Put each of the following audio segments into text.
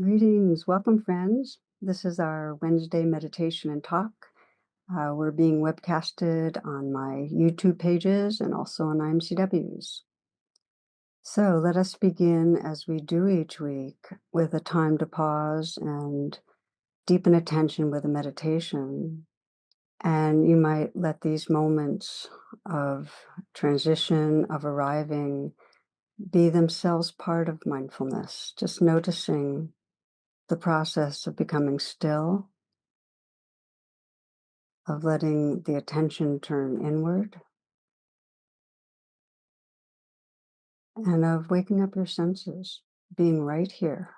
Greetings, welcome friends. This is our Wednesday meditation and talk. We're being webcasted on my YouTube pages and also on IMCWs. So let us begin as we do each week with a time to pause and deepen attention with a meditation. And you might let these moments of transition, of arriving, be themselves part of mindfulness, just noticing the process of becoming still, of letting the attention turn inward, and of waking up your senses, being right here.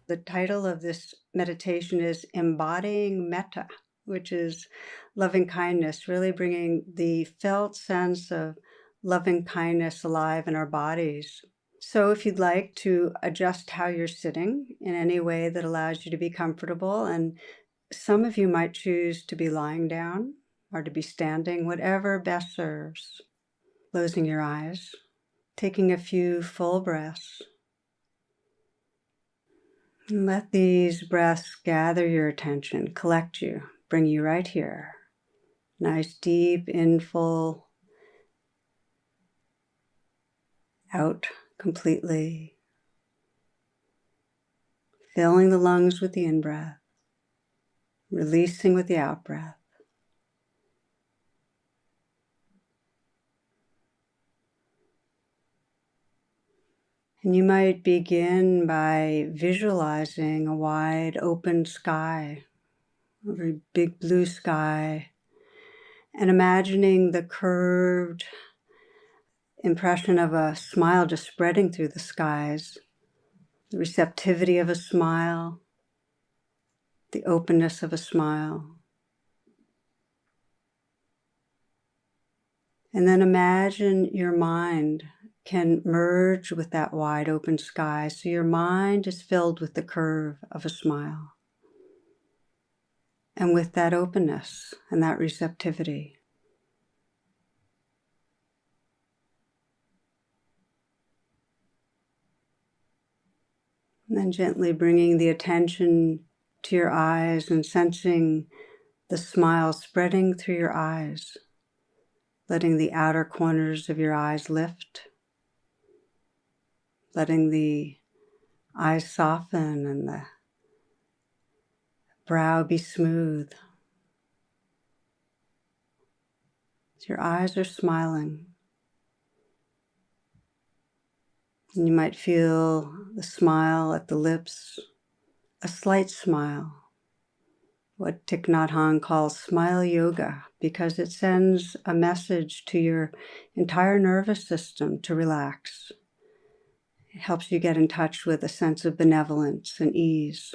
The title of this meditation is Embodying Metta, which is loving kindness, really bringing the felt sense of loving kindness alive in our bodies. So if you'd like to adjust how you're sitting in any way that allows you to be comfortable, and some of you might choose to be lying down or to be standing, whatever best serves. Closing your eyes, taking a few full breaths. And let these breaths gather your attention, collect you, bring you right here. Nice deep in full, out completely. Filling the lungs with the in-breath, releasing with the out-breath. And you might begin by visualizing a wide open sky, a very big blue sky, and imagining the curved impression of a smile just spreading through the skies, the receptivity of a smile, the openness of a smile. And then imagine your mind can merge with that wide open sky, so your mind is filled with the curve of a smile and with that openness and that receptivity. And then gently bringing the attention to your eyes and sensing the smile spreading through your eyes, letting the outer corners of your eyes lift, letting the eyes soften and the brow be smooth. Your eyes are smiling. And you might feel the smile at the lips, a slight smile, what Thich Nhat Hanh calls smile yoga, because it sends a message to your entire nervous system to relax. It helps you get in touch with a sense of benevolence and ease.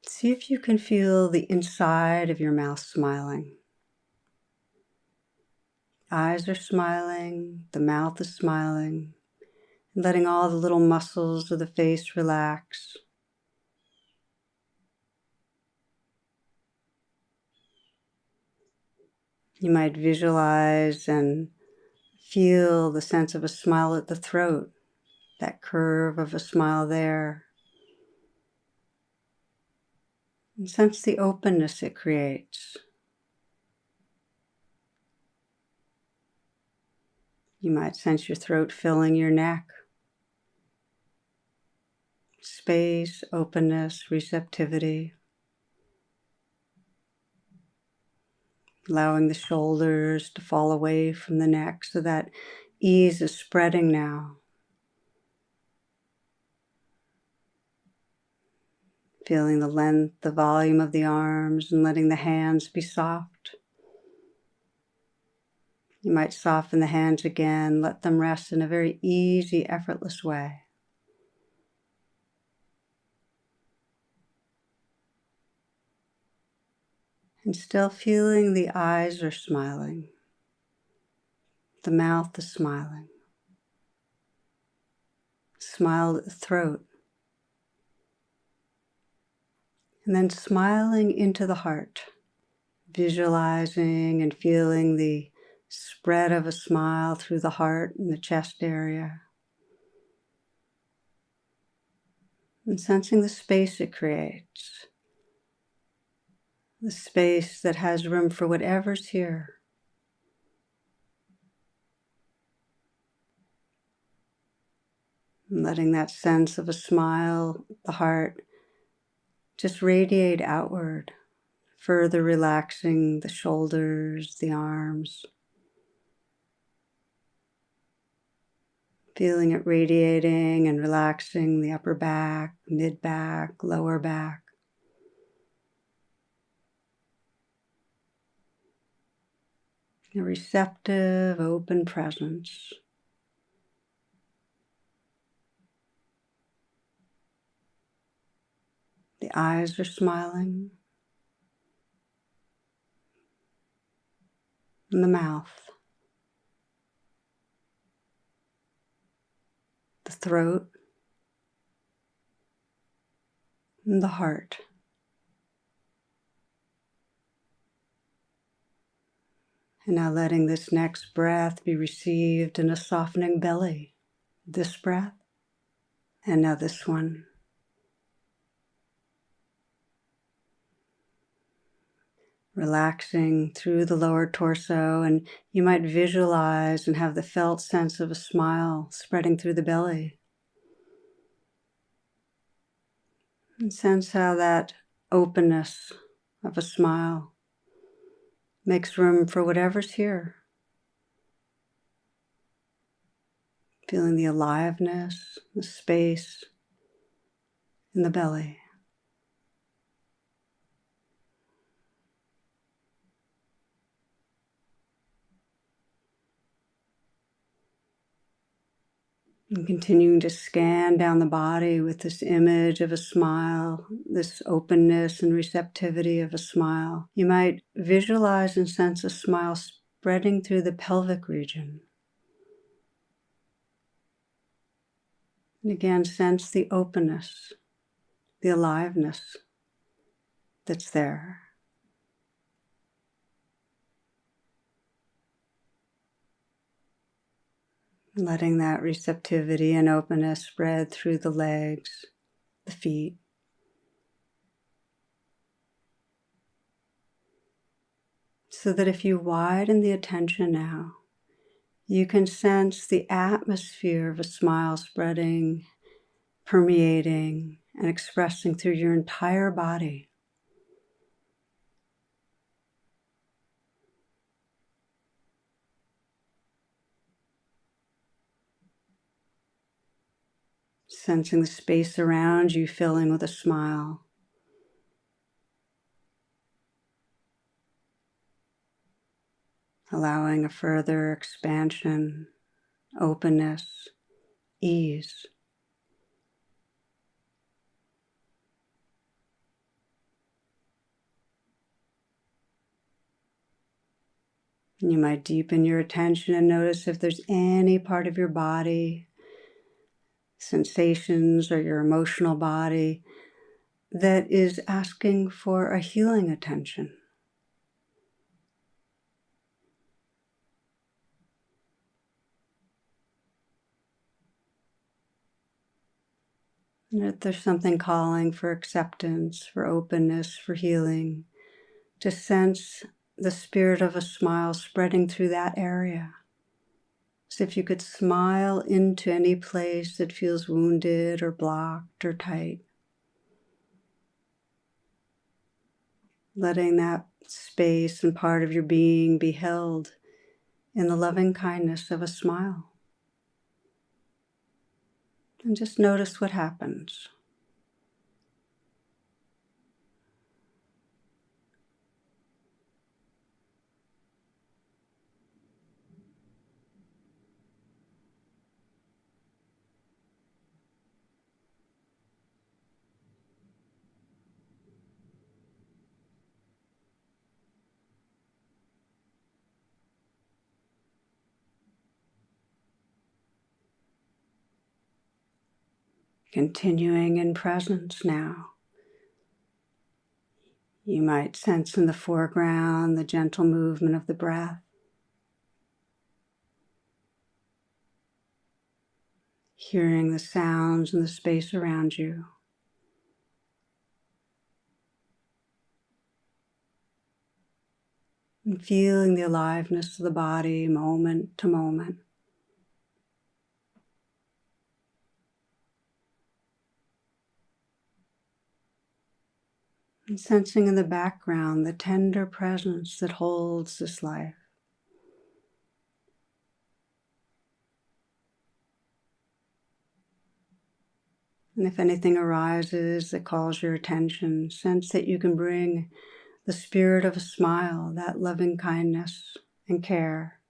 See if you can feel the inside of your mouth smiling. Eyes are smiling, the mouth is smiling, and letting all the little muscles of the face relax. You might visualize and feel the sense of a smile at the throat, that curve of a smile there. And sense the openness it creates. You might sense your throat filling your neck. Space, openness, receptivity. Allowing the shoulders to fall away from the neck so that ease is spreading now. Feeling the length, the volume of the arms, and letting the hands be soft. You might soften the hands again, let them rest in a very easy, effortless way. And still feeling the eyes are smiling, the mouth is smiling, smile at the throat, and then smiling into the heart, visualizing and feeling the spread of a smile through the heart and the chest area, and sensing the space it creates, the space that has room for whatever's here. And letting that sense of a smile, the heart, just radiate outward, further relaxing the shoulders, the arms, feeling it radiating and relaxing the upper back, mid-back, lower back. A receptive, open presence. The eyes are smiling, and the mouth, the throat, and the heart. And now letting this next breath be received in a softening belly. This breath, and now this one. Relaxing through the lower torso, and you might visualize and have the felt sense of a smile spreading through the belly. And sense how that openness of a smile makes room for whatever's here. Feeling the aliveness, the space in the belly. And continuing to scan down the body with this image of a smile, this openness and receptivity of a smile. You might visualize and sense a smile spreading through the pelvic region. And again, sense the openness, the aliveness that's there. Letting that receptivity and openness spread through the legs, the feet. So that if you widen the attention now, you can sense the atmosphere of a smile spreading, permeating, and expressing through your entire body. Sensing the space around you filling with a smile. Allowing a further expansion, openness, ease. And you might deepen your attention and notice if there's any part of your body, sensations, or your emotional body that is asking for a healing attention. And if there's something calling for acceptance, for openness, for healing, to sense the spirit of a smile spreading through that area. As if you could smile into any place that feels wounded or blocked or tight. Letting that space and part of your being be held in the loving kindness of a smile. And just notice what happens. Continuing in presence now. You might sense in the foreground the gentle movement of the breath, hearing the sounds in the space around you, and feeling the aliveness of the body moment to moment. And sensing in the background the tender presence that holds this life. And if anything arises that calls your attention, sense that you can bring the spirit of a smile, that loving kindness and care,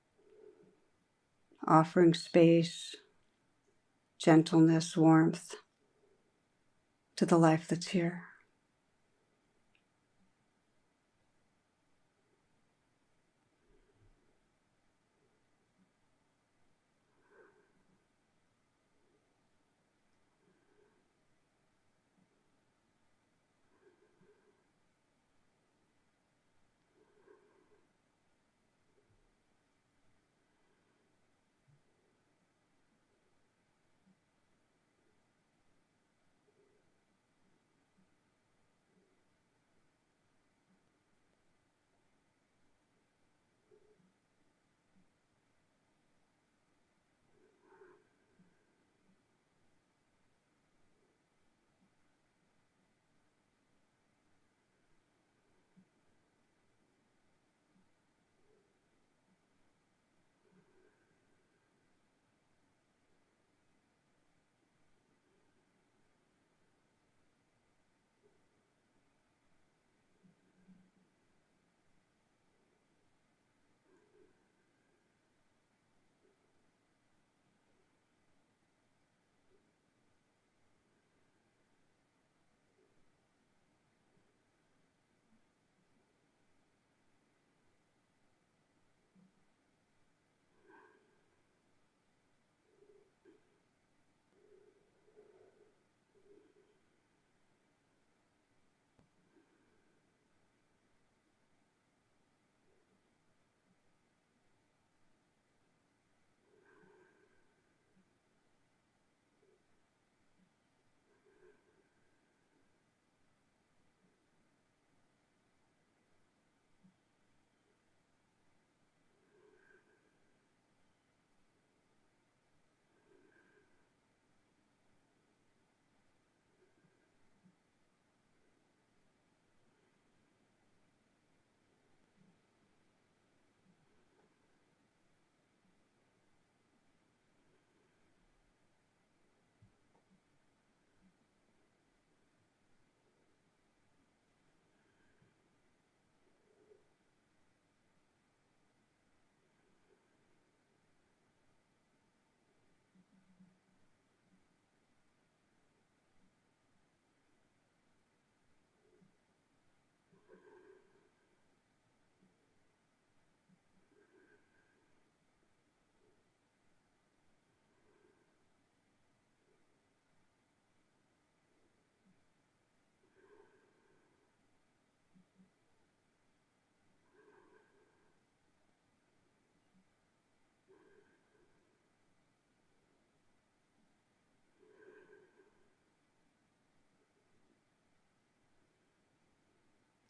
offering space, gentleness, warmth to the life that's here.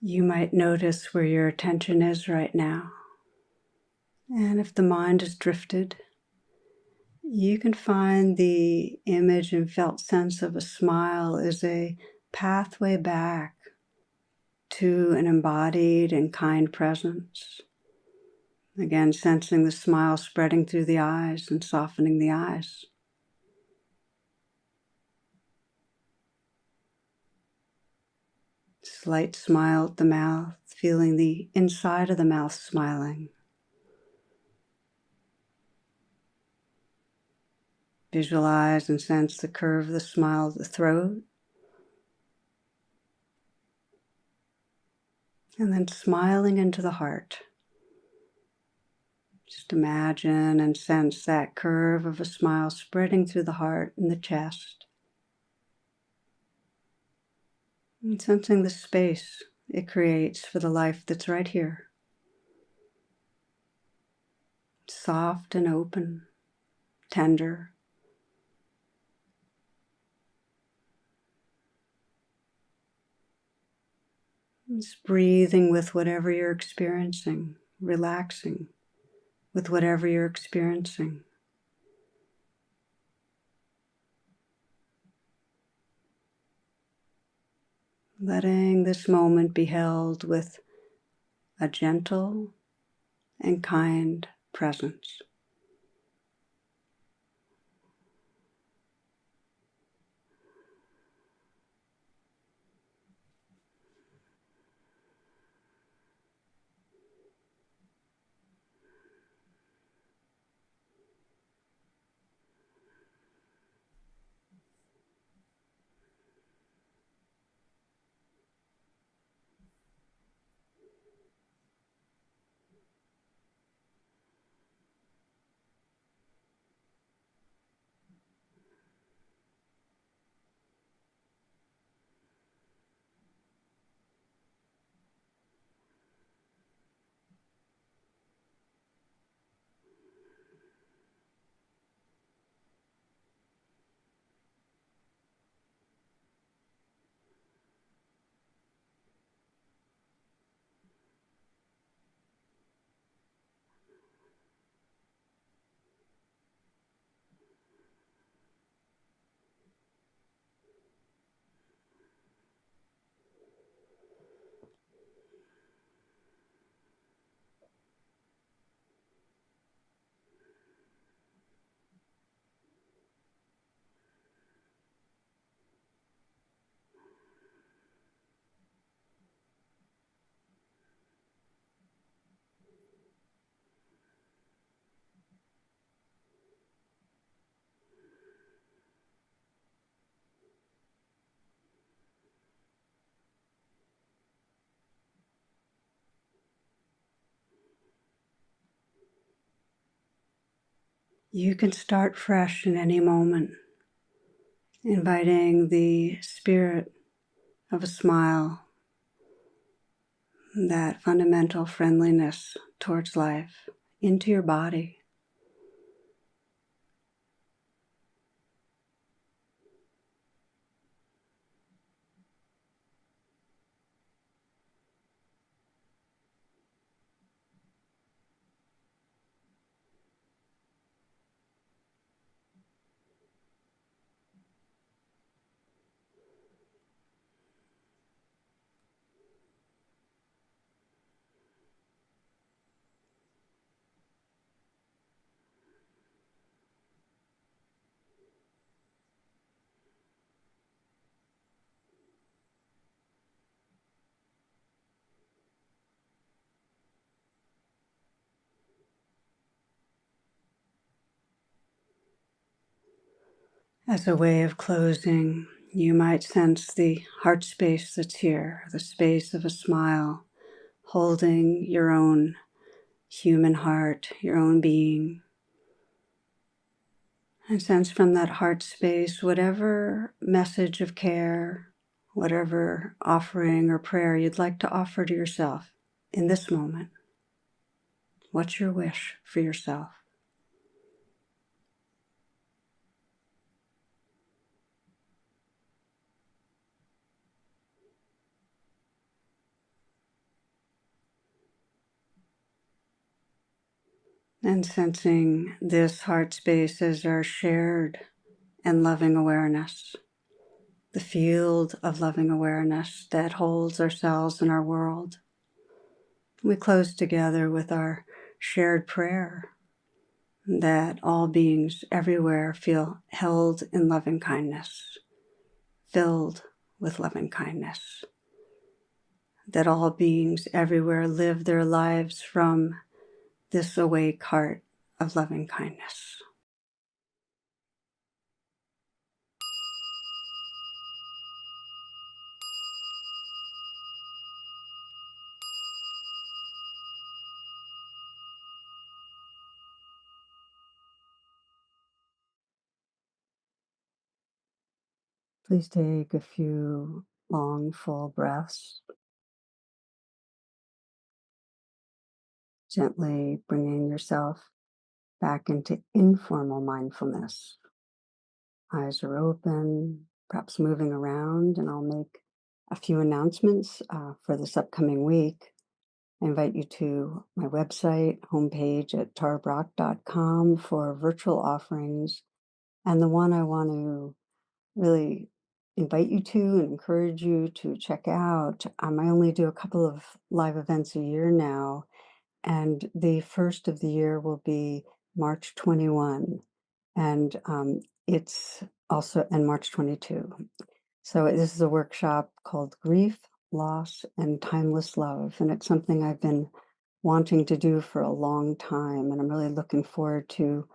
You might notice where your attention is right now. And if the mind is drifted, you can find the image and felt sense of a smile is a pathway back to an embodied and kind presence. Again, sensing the smile spreading through the eyes and softening the eyes. Slight smile at the mouth, feeling the inside of the mouth smiling. Visualize and sense the curve of the smile of the throat. And then smiling into the heart. Just imagine and sense that curve of a smile spreading through the heart and the chest. And sensing the space it creates for the life that's right here, soft and open, tender. Just breathing with whatever you're experiencing, relaxing with whatever you're experiencing. Letting this moment be held with a gentle and kind presence. You can start fresh in any moment, inviting the spirit of a smile, that fundamental friendliness towards life into your body. As a way of closing, you might sense the heart space that's here, the space of a smile, holding your own human heart, your own being. And sense from that heart space whatever message of care, whatever offering or prayer you'd like to offer to yourself in this moment. What's your wish for yourself? And sensing this heart space as our shared and loving awareness, the field of loving awareness that holds ourselves and our world. We close together with our shared prayer that all beings everywhere feel held in loving kindness, filled with loving kindness, that all beings everywhere live their lives from this awake heart of loving kindness. Please take a few long, full breaths, gently bringing yourself back into informal mindfulness. Eyes are open, perhaps moving around, and I'll make a few announcements for this upcoming week. I invite you to my website homepage at tarabrach.com for virtual offerings. And the one I want to really invite you to and encourage you to check out, I only do a couple of live events a year now. And the first of the year will be March 21. And it's also, and March 22. So this is a workshop called Grief, Loss, and Timeless Love. And it's something I've been wanting to do for a long time. And I'm really looking forward to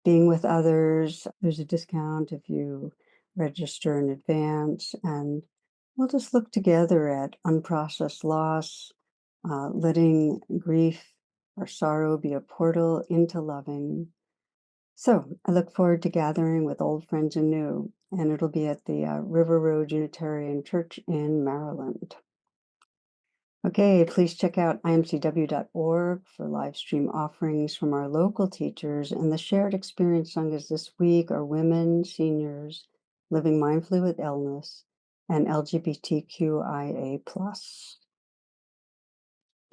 being with others. There's a discount if you register in advance. And we'll just look together at unprocessed loss, letting grief or sorrow be a portal into loving. So I look forward to gathering with old friends and new, and it'll be at the River Road Unitarian Church in Maryland. Okay, please check out imcw.org for live stream offerings from our local teachers. And the shared experience sanghas this week are women, seniors, living mindfully with illness, and LGBTQIA+.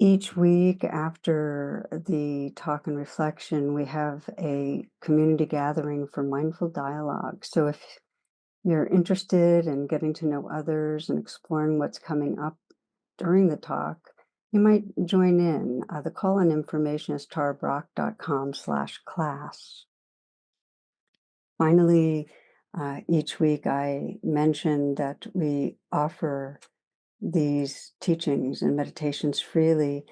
Each week after the talk and reflection, we have a community gathering for mindful dialogue. So if you're interested in getting to know others and exploring what's coming up during the talk, you might join in. The call-in information is tarabrach.com/class. Finally, each week I mention that we offer these teachings and meditations freely,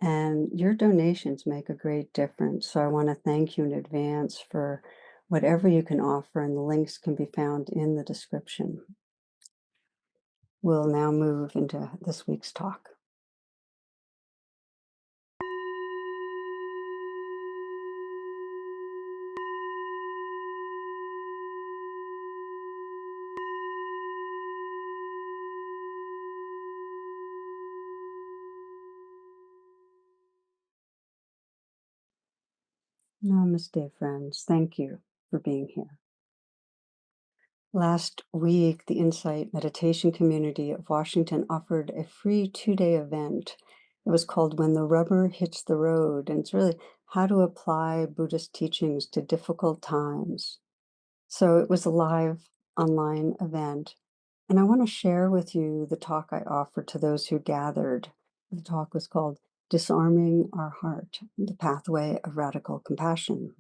and your donations make a great difference. So I want to thank you in advance for whatever you can offer, and the links can be found in the description. We'll now move into this week's talk. Namaste, friends. Thank you for being here. Last week, the Insight Meditation Community of Washington offered a free 2-day event. It was called When the Rubber Hits the Road, and it's really how to apply Buddhist teachings to difficult times. So it was a live online event, and I want to share with you the talk I offered to those who gathered. The talk was called Disarming Our Heart, the Pathway of Radical Compassion.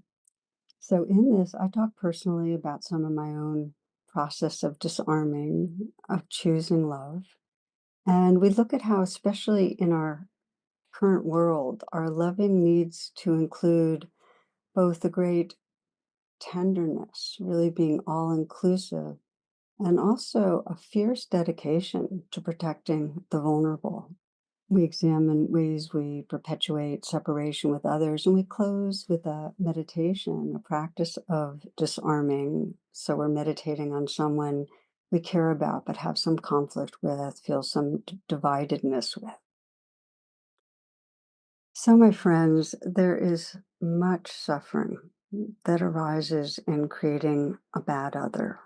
So in this, I talk personally about some of my own process of disarming, of choosing love. And we look at how, especially in our current world, our loving needs to include both a great tenderness, really being all inclusive, and also a fierce dedication to protecting the vulnerable. We examine ways we perpetuate separation with others, and we close with a meditation, a practice of disarming. So we're meditating on someone we care about but have some conflict with, feel some dividedness with. So, my friends, there is much suffering that arises in creating a bad other.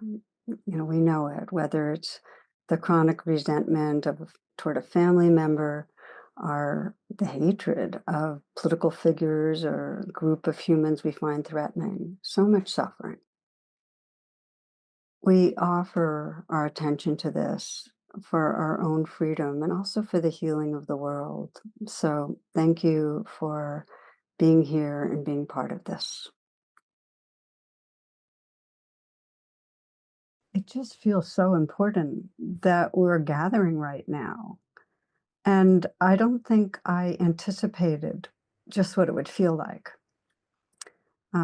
We know it, whether it's the chronic resentment toward a family member, or the hatred of political figures or group of humans we find threatening. So much suffering. We offer our attention to this for our own freedom and also for the healing of the world. So thank you for being here and being part of this. It just feels so important that we're gathering right now. And I don't think I anticipated just what it would feel like.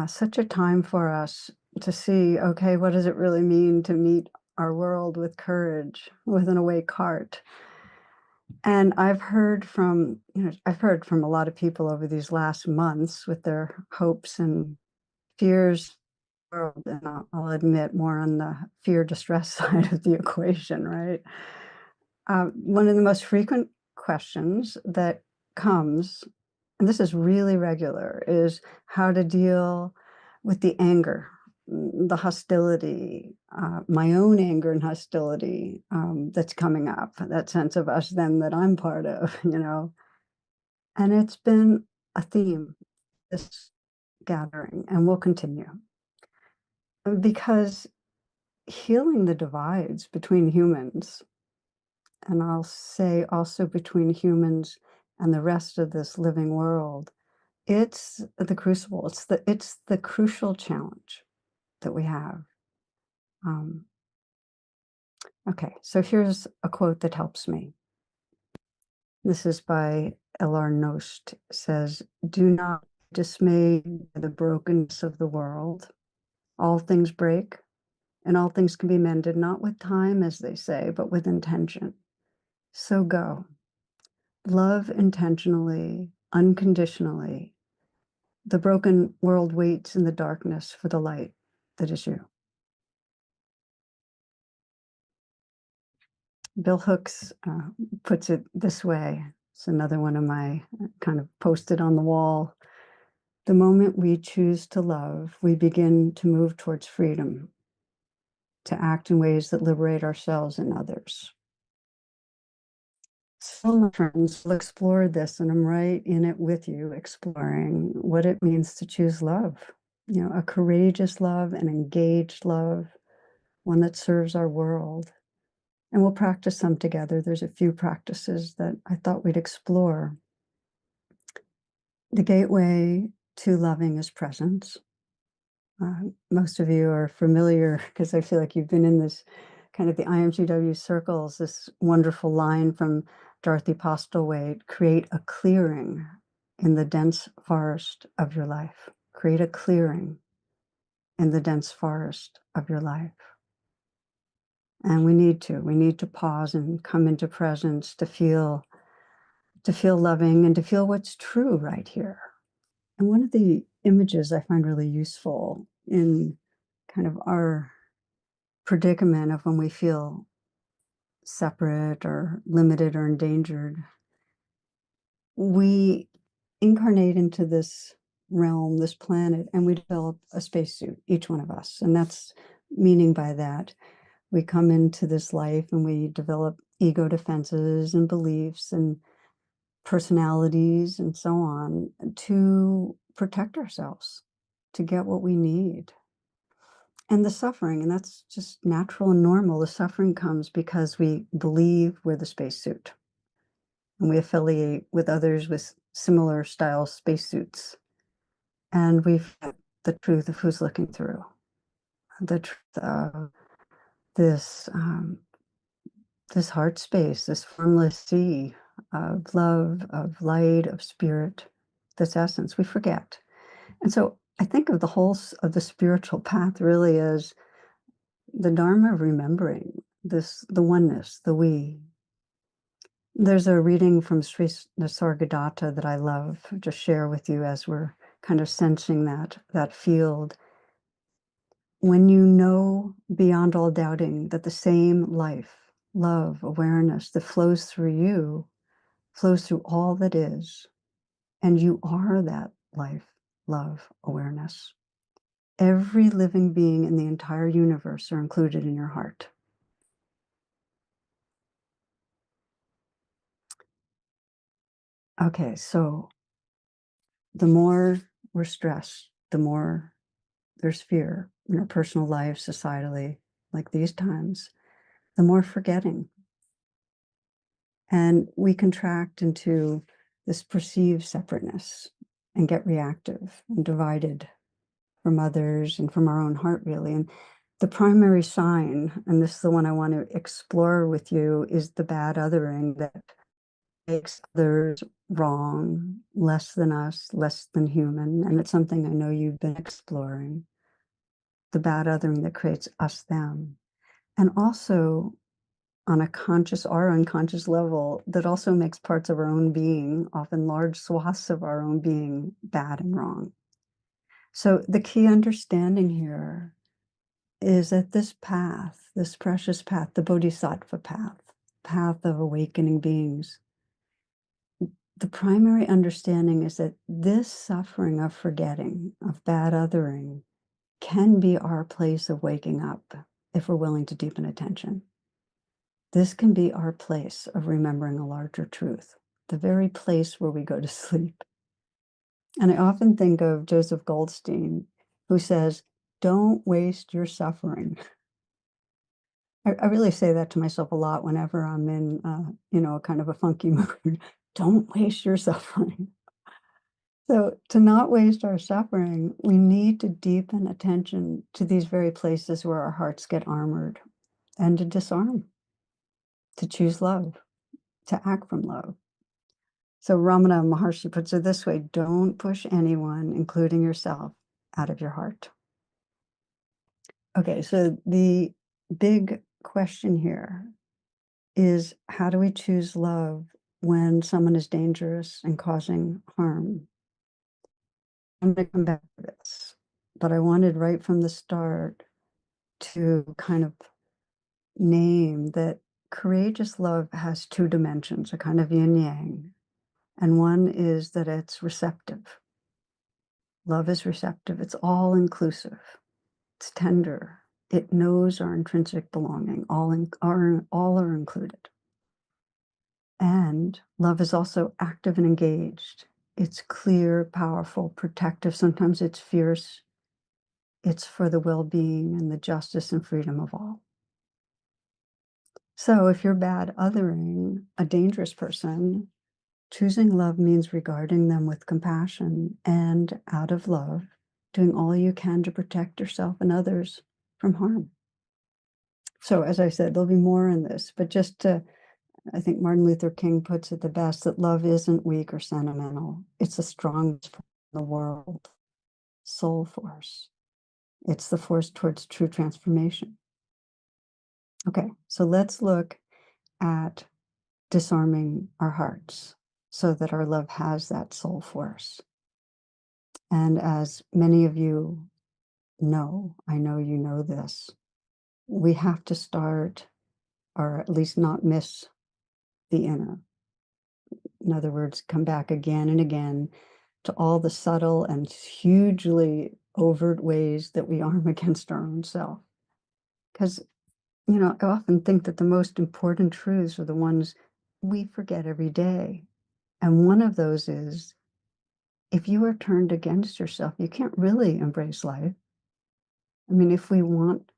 Such a time for us to see, okay, what does it really mean to meet our world with courage, with an awake heart? And I've heard from a lot of people over these last months with their hopes and fears, and I'll admit more on the fear distress side of the equation, right? One of the most frequent questions that comes, and this is really regular, is how to deal with the anger, the hostility, my own anger and hostility that's coming up, that sense of us them that I'm part of, And it's been a theme this gathering, and will continue. Because healing the divides between humans, and I'll say also between humans and the rest of this living world, it's the crucible. It's the crucial challenge that we have. Um, okay, so here's a quote that helps me. This is by L.R. Nost. It says, "Do not be dismayed by the brokenness of the world. All things break, and all things can be mended, not with time, as they say, but with intention. So go. Love intentionally, unconditionally. The broken world waits in the darkness for the light that is you." Bill Hooks puts it this way. It's another one of my kind of posted on the wall. The moment we choose to love, we begin to move towards freedom, to act in ways that liberate ourselves and others. So, my friends, we'll explore this, and I'm right in it with you, exploring what it means to choose love. A courageous love, an engaged love, one that serves our world. And we'll practice some together. There's a few practices that I thought we'd explore. The gateway to loving is presence. Most of you are familiar, because I feel like you've been in this kind of the IMGW circles, this wonderful line from Dorothy Postlewaite: create a clearing in the dense forest of your life. Create a clearing in the dense forest of your life. And we need to pause and come into presence to feel loving and to feel what's true right here. And one of the images I find really useful in kind of our predicament of when we feel separate or limited or endangered, we incarnate into this realm, this planet, and we develop a spacesuit, each one of us. And that's meaning by that, we come into this life and we develop ego defenses and beliefs and personalities and so on to protect ourselves, to get what we need. And the suffering, and that's just natural and normal, the suffering comes because we believe we're the spacesuit and we affiliate with others with similar style spacesuits. And we forget the truth of who's looking through, the truth of this, this heart space, this formless sea of love, of light, of spirit, this essence. We forget. And so I think of the whole of the spiritual path really as the Dharma of remembering this, the oneness, the we. There's a reading from Sri Nisargadatta that I love to share with you as we're kind of sensing that field. When you know beyond all doubting that the same life, love, awareness that flows through you flows through all that is, and you are that life, love, awareness. Every living being in the entire universe are included in your heart. Okay, so the more we're stressed, the more there's fear in our personal lives, societally, like these times, the more forgetting. And we contract into this perceived separateness and get reactive and divided from others and from our own heart, really. And the primary sign, and this is the one I want to explore with you, is the bad othering that makes others wrong, less than us, less than human. And it's something I know you've been exploring. The bad othering that creates us, them. And also on a conscious or unconscious level, that also makes parts of our own being, often large swaths of our own being, bad and wrong. So the key understanding here is that this path, this precious path, the Bodhisattva path, path of awakening beings, the primary understanding is that this suffering of forgetting, of bad othering, can be our place of waking up if we're willing to deepen attention. This can be our place of remembering a larger truth, the very place where we go to sleep. And I often think of Joseph Goldstein, who says, "Don't waste your suffering." I really say that to myself a lot whenever I'm in, kind of a funky mood. Don't waste your suffering. So to not waste our suffering, we need to deepen attention to these very places where our hearts get armored and to disarm, to choose love, to act from love. So Ramana Maharshi puts it this way: don't push anyone, including yourself, out of your heart. Okay, so the big question here is, how do we choose love when someone is dangerous and causing harm? I'm going to come back to this, but I wanted right from the start to kind of name that courageous love has two dimensions, a kind of yin yang. And one is that it's receptive. Love is receptive. It's all inclusive. It's tender. It knows our intrinsic belonging. All are included. And love is also active and engaged. It's clear, powerful, protective. Sometimes it's fierce. It's for the well-being and the justice and freedom of all. So if you're bad othering a dangerous person, choosing love means regarding them with compassion and, out of love, doing all you can to protect yourself and others from harm. So as I said, there'll be more in this, but I think Martin Luther King puts it the best, that love isn't weak or sentimental. It's the strongest force in the world, soul force. It's the force towards true transformation. Okay, so let's look at disarming our hearts so that our love has that soul force. And as many of you know, I know you know this, we have to start, or at least not miss, the inner. In other words, come back again and again to all the subtle and hugely overt ways that we arm against our own self. Because, I often think that the most important truths are the ones we forget every day. And one of those is, if you are turned against yourself, you can't really embrace life. I mean, if we want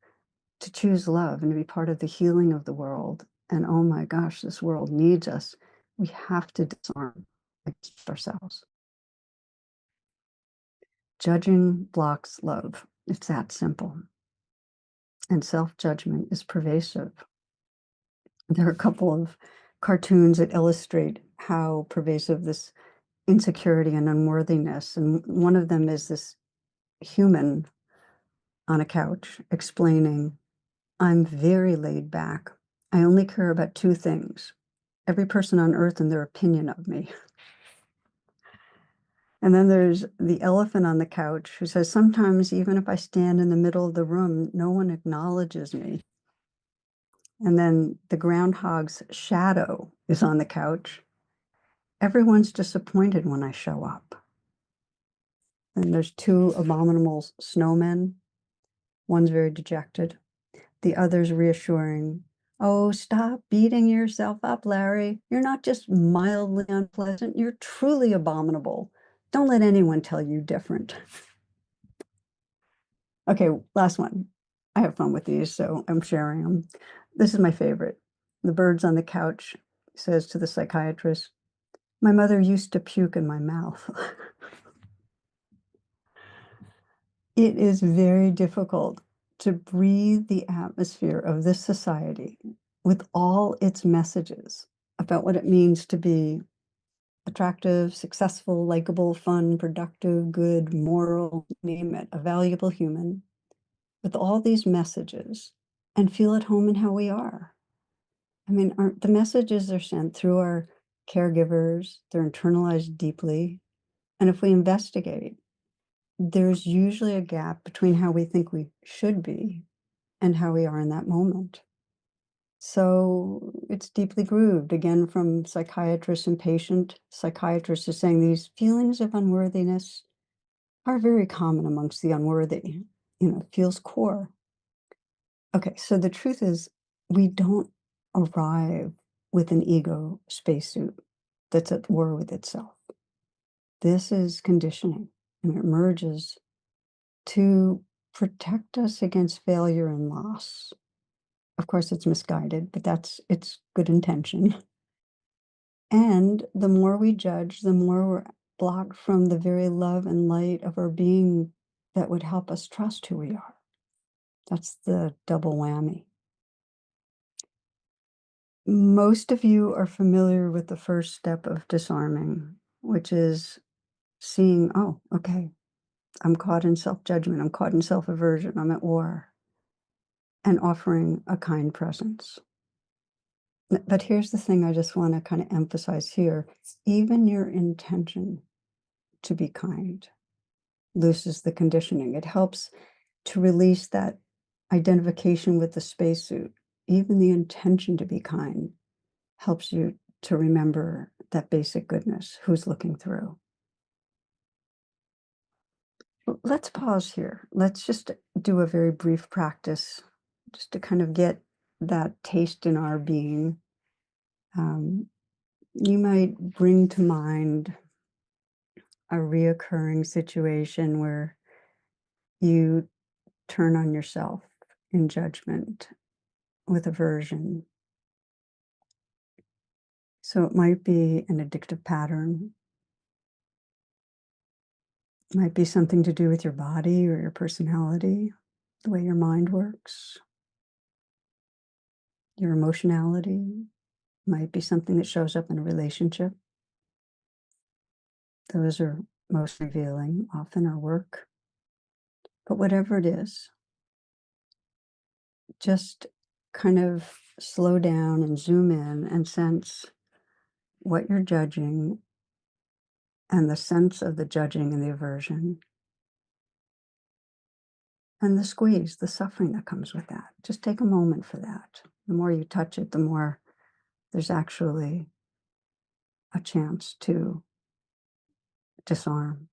to choose love and to be part of the healing of the world, and oh my gosh, this world needs us, we have to disarm against ourselves. Judging blocks love. It's that simple. And self-judgment is pervasive. There are a couple of cartoons that illustrate how pervasive this insecurity and unworthiness. And one of them is this human on a couch explaining, "I'm very laid back. I only care about two things: every person on earth and their opinion of me." And then there's the elephant on the couch who says, "Sometimes even if I stand in the middle of the room, no one acknowledges me." And then the groundhog's shadow is on the couch. "Everyone's disappointed when I show up." And there's two abominable snowmen. One's very dejected. The other's reassuring. "Oh, stop beating yourself up, Larry. You're not just mildly unpleasant, you're truly abominable. Don't let anyone tell you different." Okay, last one. I have fun with these, so I'm sharing them. This is my favorite. The bird's on the couch says to the psychiatrist, "My mother used to puke in my mouth." It is very difficult to breathe the atmosphere of this society with all its messages about what it means to be attractive, successful, likable, fun, productive, good, moral, name it, a valuable human, with all these messages, and feel at home in how we are. I mean, the messages are sent through our caregivers, they're internalized deeply. And if we investigate, there's usually a gap between how we think we should be and how we are in that moment. So it's deeply grooved, again, from psychiatrist and patient. Psychiatrist is saying these feelings of unworthiness are very common amongst the unworthy, feels core. Okay, so the truth is, we don't arrive with an ego spacesuit that's at war with itself. This is conditioning, and it emerges to protect us against failure and loss. Of course, it's misguided, but that's its good intention. And the more we judge, the more we're blocked from the very love and light of our being that would help us trust who we are. That's the double whammy. Most of you are familiar with the first step of disarming, which is seeing, oh, okay, I'm caught in self-judgment, I'm caught in self-aversion, I'm at war, and offering a kind presence. But here's the thing I just want to kind of emphasize here. Even your intention to be kind looses the conditioning. It helps to release that identification with the spacesuit. Even the intention to be kind helps you to remember that basic goodness, who's looking through. Let's pause here. Let's just do a very brief practice just to kind of get that taste in our being. You might bring to mind a reoccurring situation where you turn on yourself in judgment with aversion. So it might be an addictive pattern. It might be something to do with your body or your personality, the way your mind works, your emotionality. Might be something that shows up in a relationship. Those are most revealing, often our work. But whatever it is, just kind of slow down and zoom in and sense what you're judging and the sense of the judging and the aversion and the squeeze, the suffering that comes with that. Just take a moment for that. The more you touch it, the more there's actually a chance to disarm.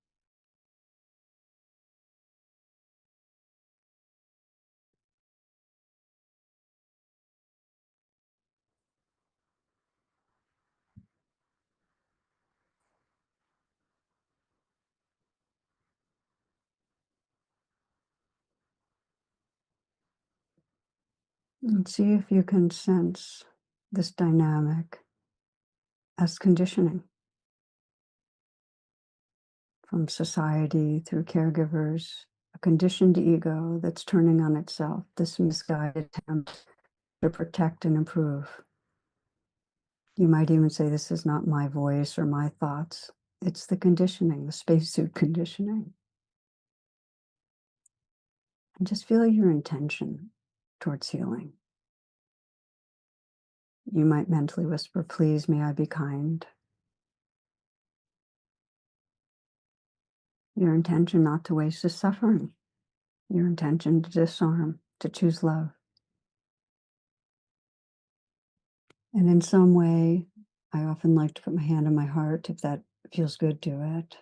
And see if you can sense this dynamic as conditioning from society through caregivers, a conditioned ego that's turning on itself, this misguided attempt to protect and improve. You might even say, this is not my voice or my thoughts. It's the conditioning, the spacesuit conditioning. And just feel your intention towards healing. You might mentally whisper, please, may I be kind. Your intention not to waste the suffering. Your intention to disarm, to choose love. And in some way, I often like to put my hand on my heart if that feels good, do it.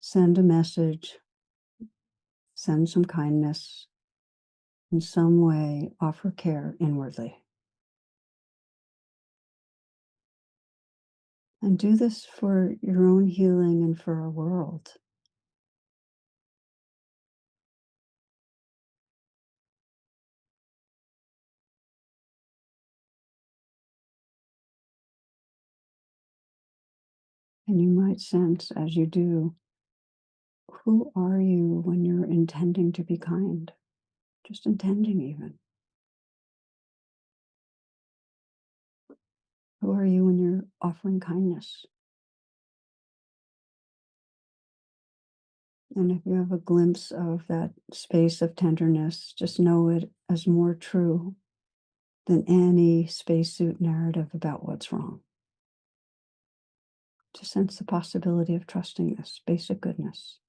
Send a message, send some kindness, in some way offer care inwardly. And do this for your own healing and for our world. And you might sense as you do, who are you when you're intending to be kind? Just intending even. Who are you when you're offering kindness? And if you have a glimpse of that space of tenderness, just know it as more true than any spacesuit narrative about what's wrong. To sense the possibility of trusting this basic goodness.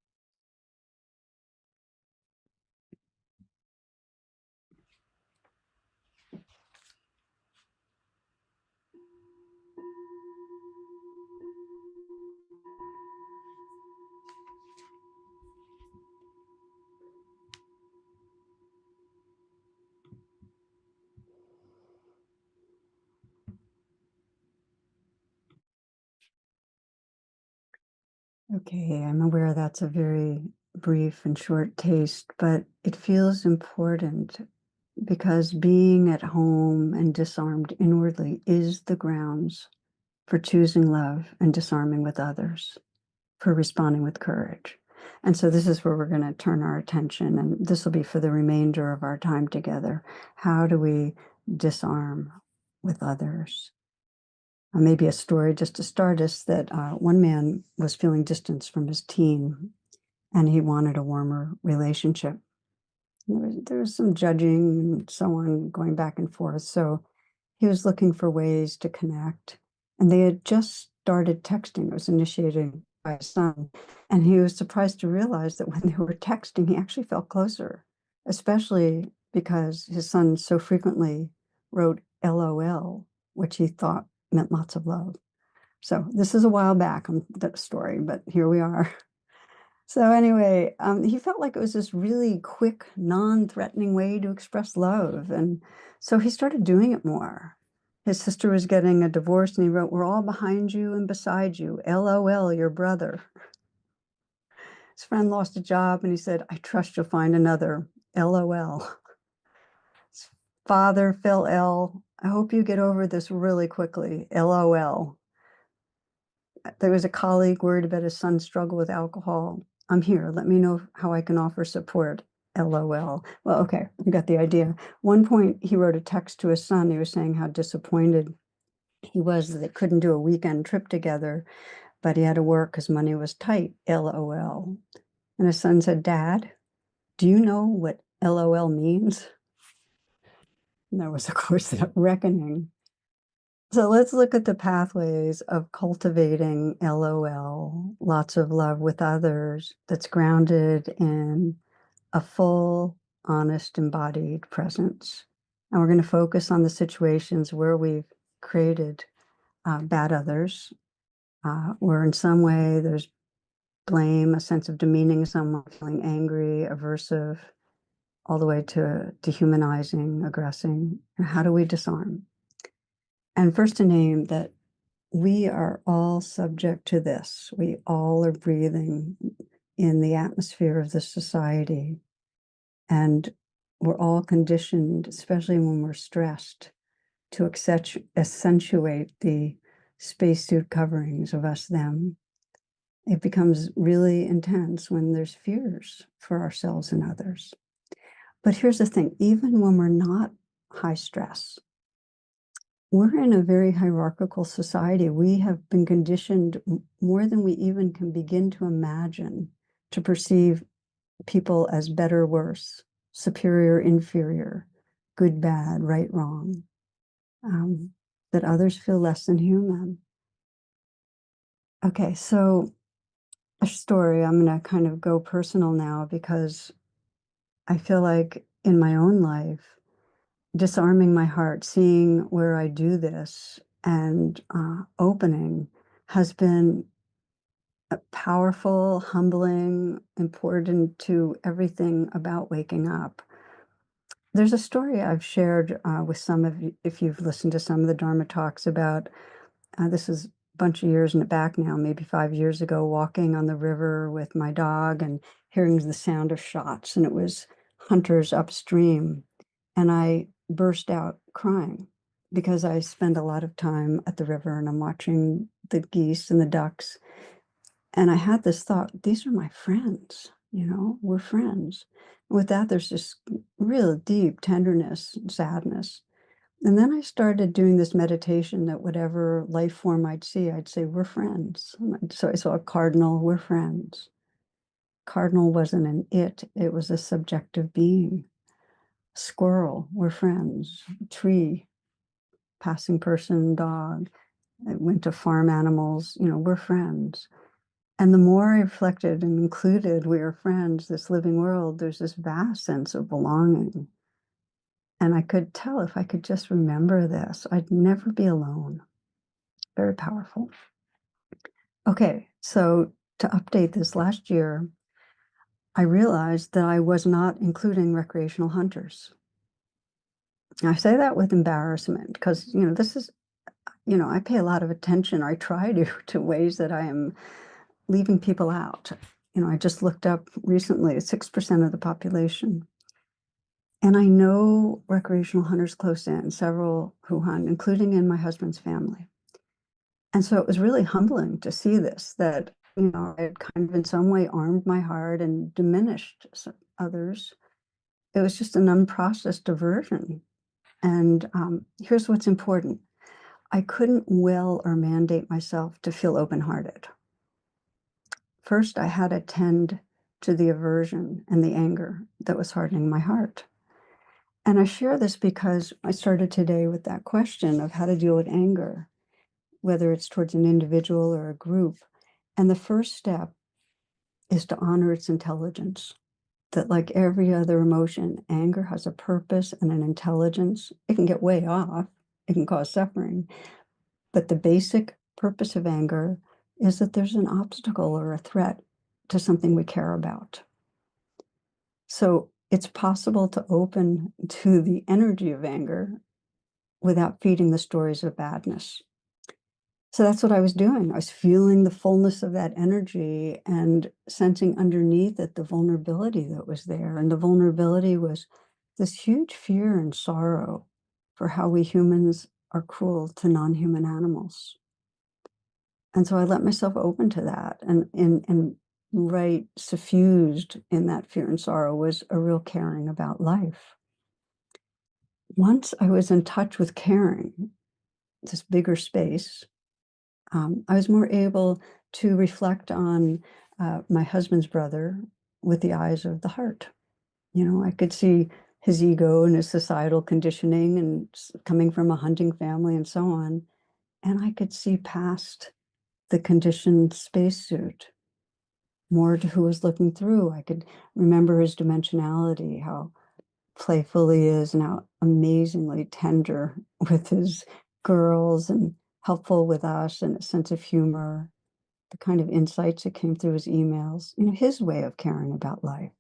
Okay, I'm aware that's a very brief and short taste, but it feels important because being at home and disarmed inwardly is the grounds for choosing love and disarming with others, for responding with courage. And so this is where we're going to turn our attention, and this will be for the remainder of our time together. How do we disarm with others? Maybe a story just to start us that one man was feeling distance from his teen and he wanted a warmer relationship. There was some judging and so on going back and forth. So he was looking for ways to connect. And they had just started texting. It was initiated by his son. And he was surprised to realize that when they were texting, he actually felt closer, especially because his son so frequently wrote LOL, which he thought meant lots of love. So this is a while back on that story, but here we are. So anyway, he felt like it was this really quick, non-threatening way to express love. And so he started doing it more. His sister was getting a divorce and he wrote, "We're all behind you and beside you. LOL, your brother." His friend lost a job and he said, "I trust you'll find another. LOL." His father fell ill. "I hope you get over this really quickly. LOL." There was a colleague worried about his son's struggle with alcohol. "I'm here. Let me know how I can offer support. LOL." Well, okay, you got the idea. One point, he wrote a text to his son. He was saying how disappointed he was that they couldn't do a weekend trip together, but he had to work because money was tight. LOL. And his son said, "Dad, do you know what LOL means?" And that was, of course, that reckoning. So let's look at the pathways of cultivating LOL, lots of love with others, that's grounded in a full, honest, embodied presence. And we're going to focus on the situations where we've created bad others, where in some way there's blame, a sense of demeaning someone, feeling angry, aversive, all the way to dehumanizing, aggressing. And how do we disarm? And first to name that we are all subject to this. We all are breathing in the atmosphere of this society. And we're all conditioned, especially when we're stressed, to accentuate the spacesuit coverings of us, them. It becomes really intense when there's fears for ourselves and others. But here's the thing, even when we're not high stress, we're in a very hierarchical society. We have been conditioned more than we even can begin to imagine to perceive people as better, worse, superior, inferior, good, bad, right, wrong, that others feel less than human. Okay, so a story, I'm going to kind of go personal now because I feel like in my own life, disarming my heart, seeing where I do this and opening has been powerful, humbling, important to everything about waking up. There's a story I've shared with some of you, if you've listened to some of the Dharma talks about, this is a bunch of years back now, maybe 5 years ago, walking on the river with my dog and hearing the sound of shots, and it was hunters upstream. And I burst out crying because I spend a lot of time at the river and I'm watching the geese and the ducks. And I had this thought, these are my friends, we're friends. With that, there's this real deep tenderness, sadness. And then I started doing this meditation that whatever life form I'd see, I'd say, we're friends. So I saw a cardinal, we're friends. Cardinal wasn't an it was a subjective being. Squirrel, we're friends. Tree, passing person, dog. I went to farm animals, we're friends. And the more I reflected and included we are friends, this living world, there's this vast sense of belonging. And I could tell if I could just remember this, I'd never be alone. Very powerful. Okay, so to update this last year, I realized that I was not including recreational hunters. I say that with embarrassment because, this is, I pay a lot of attention, or I try to ways that I am leaving people out. I just looked up recently, it's 6% of the population. And I know recreational hunters close in, several who hunt, including in my husband's family. And so it was really humbling to see this, that, I had kind of in some way armed my heart and diminished others. It was just an unprocessed aversion. And here's what's important. I couldn't will or mandate myself to feel open-hearted. First, I had to tend to the aversion and the anger that was hardening my heart. And I share this because I started today with that question of how to deal with anger, whether it's towards an individual or a group. And the first step is to honor its intelligence. That, like every other emotion, anger has a purpose and an intelligence. It can get way off, it can cause suffering. But the basic purpose of anger is that there's an obstacle or a threat to something we care about. So it's possible to open to the energy of anger without feeding the stories of badness. So that's what I was doing. I was feeling the fullness of that energy and sensing underneath it the vulnerability that was there. And the vulnerability was this huge fear and sorrow for how we humans are cruel to non-human animals. And so I let myself open to that. And right suffused in that fear and sorrow was a real caring about life. Once I was in touch with caring, this bigger space, I was more able to reflect on my husband's brother with the eyes of the heart. I could see his ego and his societal conditioning and coming from a hunting family and so on. And I could see past the conditioned spacesuit more to who was looking through. I could remember his dimensionality, how playful he is and how amazingly tender with his girls and helpful with us and a sense of humor, the kind of insights that came through his emails, his way of caring about life.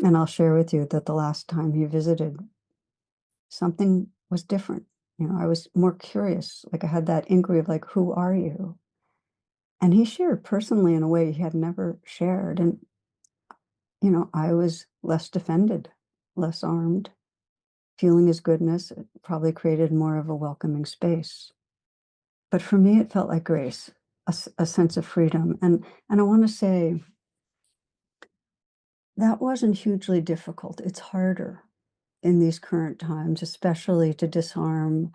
And I'll share with you that the last time he visited, something was different. I was more curious, like I had that inquiry of like, who are you? And he shared personally in a way he had never shared. And, I was less defended, less armed, feeling his goodness. It probably created more of a welcoming space. But for me, it felt like grace, a sense of freedom. And I want to say that wasn't hugely difficult. It's harder in these current times, especially to disarm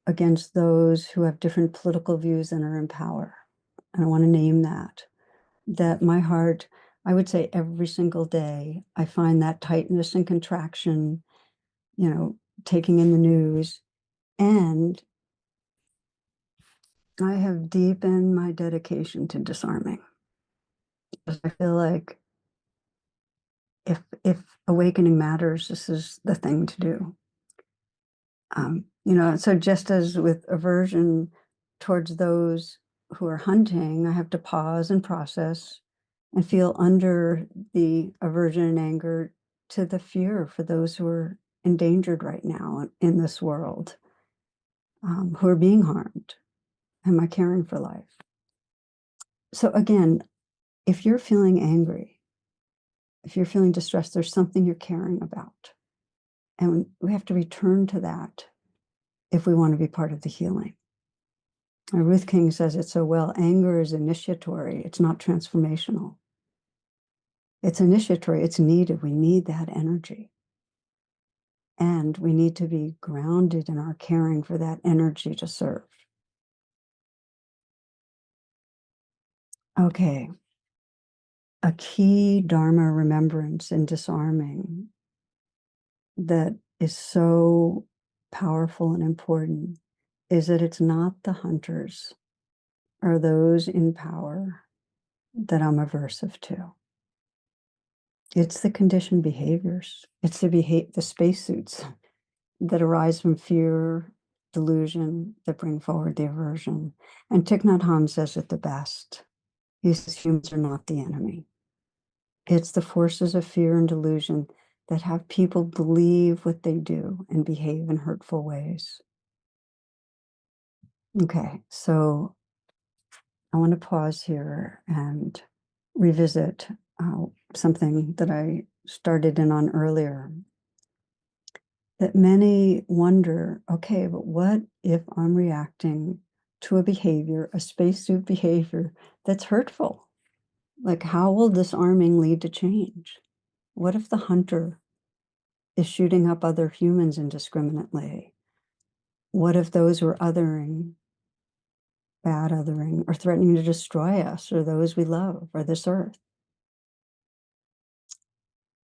against those who have different political views and are in power. And I want to name that my heart, I would say every single day, I find that tightness and contraction, taking in the news. And I have deepened my dedication to disarming. Because I feel like if awakening matters, this is the thing to do. So just as with aversion towards those who are hunting, I have to pause and process and feel under the aversion and anger to the fear for those who are endangered right now in this world, who are being harmed. Am I caring for life? So again, if you're feeling angry, if you're feeling distressed, there's something you're caring about. And we have to return to that if we want to be part of the healing. Ruth King says it so well, anger is initiatory, it's not transformational. It's initiatory, it's needed, we need that energy. And we need to be grounded in our caring for that energy to serve. Okay, a key Dharma remembrance in disarming that is so powerful and important is that it's not the hunters or those in power that I'm aversive to. It's the conditioned behaviors. It's the spacesuits that arise from fear, delusion, that bring forward the aversion. And Thich Nhat Hanh says it the best. He says humans are not the enemy. It's the forces of fear and delusion that have people believe what they do and behave in hurtful ways. Okay, so I want to pause here and revisit something that I started in on earlier. That many wonder, okay, but what if I'm reacting to a behavior, a spacesuit behavior that's hurtful? Like, how will disarming lead to change? What if the hunter is shooting up other humans indiscriminately? What if those who are othering, bad othering, are threatening to destroy us or those we love or this earth?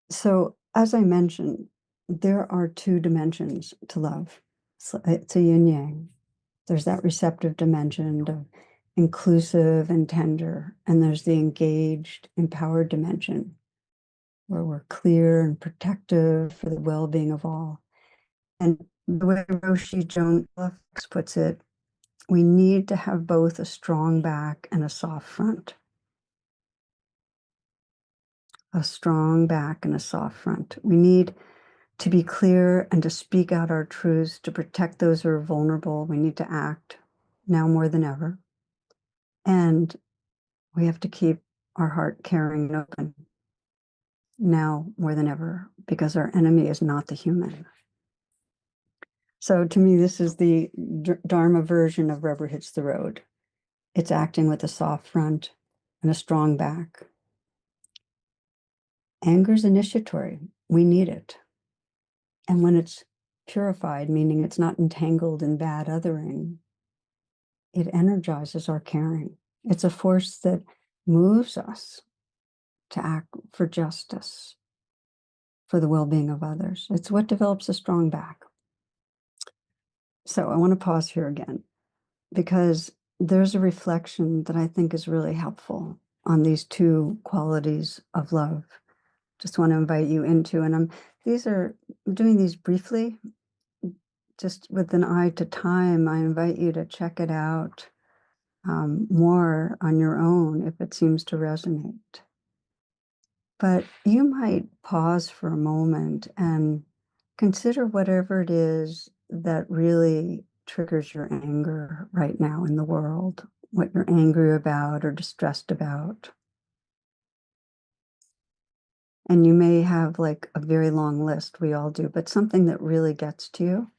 So, as I mentioned, there are two dimensions to love. It's a yin yang. There's that receptive dimension of inclusive and tender, and there's the engaged, empowered dimension where we're clear and protective for the well-being of all. And the way Roshi Joan puts it, we need to have both a strong back and a soft front. A strong back and a soft front. We need to be clear and to speak out our truths, to protect those who are vulnerable. We need to act now more than ever. And we have to keep our heart caring and open now more than ever, because our enemy is not the human. So to me, this is the Dharma version of rubber hits the road. It's acting with a soft front and a strong back. Anger's initiatory. We need it. And when it's purified, meaning it's not entangled in bad othering, it energizes our caring. It's a force that moves us to act for justice, for the well-being of others. It's what develops a strong back. So I want to pause here again, because there's a reflection that I think is really helpful on these two qualities of love. Just want to invite you into, and I'm doing these briefly, just with an eye to time. I invite you to check it out more on your own if it seems to resonate. But you might pause for a moment and consider whatever it is that really triggers your anger right now in the world, what you're angry about or distressed about. And you may have like a very long list, we all do, but something that really gets to you.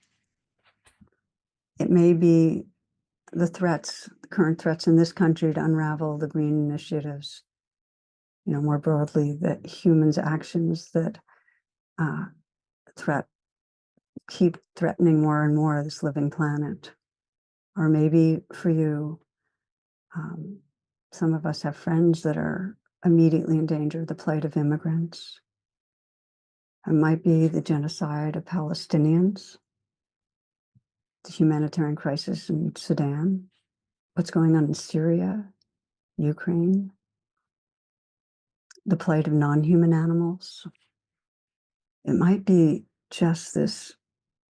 It may be the current threats in this country to unravel the green initiatives, more broadly, that humans' actions that keep threatening more and more this living planet. Or maybe for you, some of us have friends that are immediately in danger, the plight of immigrants. It might be the genocide of Palestinians, the humanitarian crisis in Sudan, what's going on in Syria, Ukraine, the plight of non-human animals. It might be just this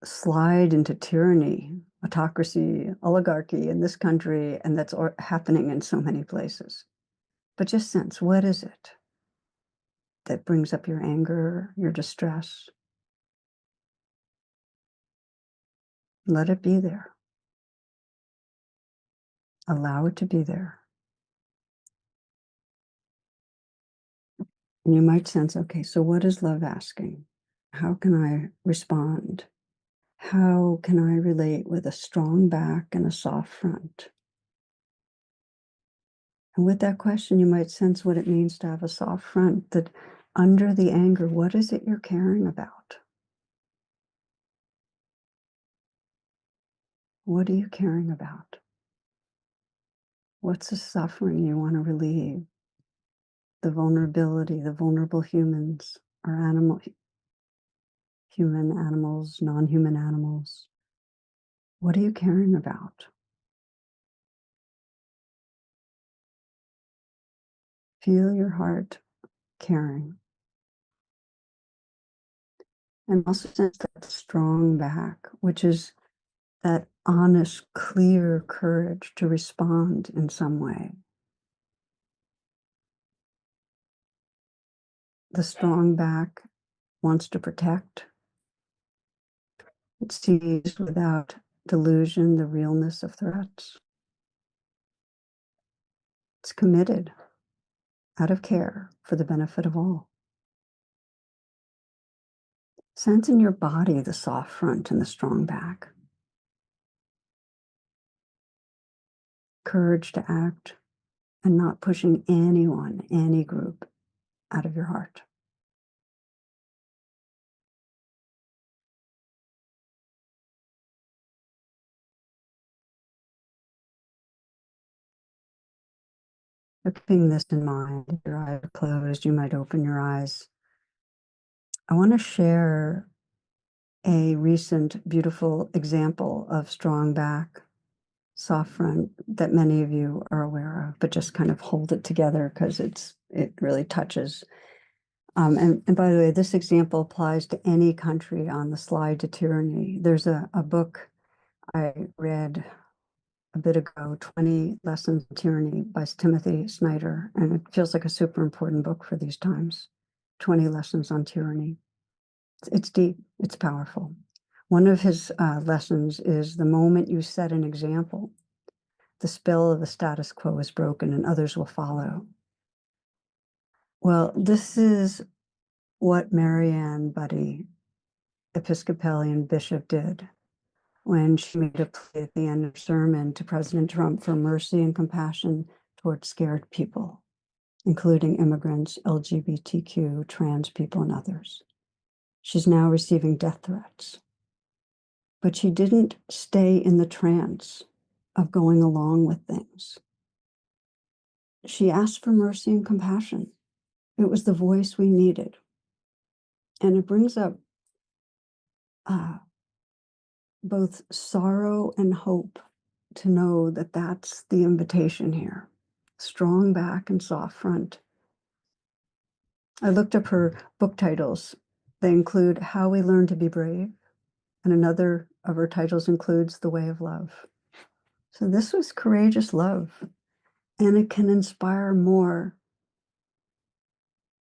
slide into tyranny, autocracy, oligarchy in this country, and that's happening in so many places. But just sense, what is it that brings up your anger, your distress? Let it be there. Allow it to be there. And you might sense, okay, so what is love asking? How can I respond? How can I relate with a strong back and a soft front? And with that question, you might sense what it means to have a soft front, that under the anger, what is it you're caring about? What are you caring about? What's the suffering you want to relieve? The vulnerability, the vulnerable humans, or human animals, non-human animals. What are you caring about? Feel your heart caring. And also sense that strong back, which is that honest, clear courage to respond in some way. The strong back wants to protect. It sees without delusion the realness of threats. It's committed out of care for the benefit of all. Sense in your body the soft front and the strong back. Courage to act and not pushing anyone, any group out of your heart. Keeping this in mind, if your eyes are closed, you might open your eyes. I want to share a recent beautiful example of strong back, soft front that many of you are aware of, but just kind of hold it together because it really touches. And by the way, this example applies to any country on the slide to tyranny. There's a book I read a bit ago, 20 Lessons in Tyranny by Timothy Snyder, and it feels like a super important book for these times. 20 Lessons on Tyranny. It's deep, it's powerful. One of his lessons is the moment you set an example, the spell of the status quo is broken and others will follow. Well, this is what Marianne Buddy, Episcopalian bishop, did when she made a plea at the end of her sermon to President Trump for mercy and compassion towards scared people, including immigrants, LGBTQ, trans people, and others. She's now receiving death threats. But she didn't stay in the trance of going along with things. She asked for mercy and compassion. It was the voice we needed. And it brings up both sorrow and hope to know that that's the invitation here. Strong back and soft front. I looked up her book titles. They include How We Learn to Be Brave, and another of her titles includes The Way of Love. So this was courageous love, and it can inspire more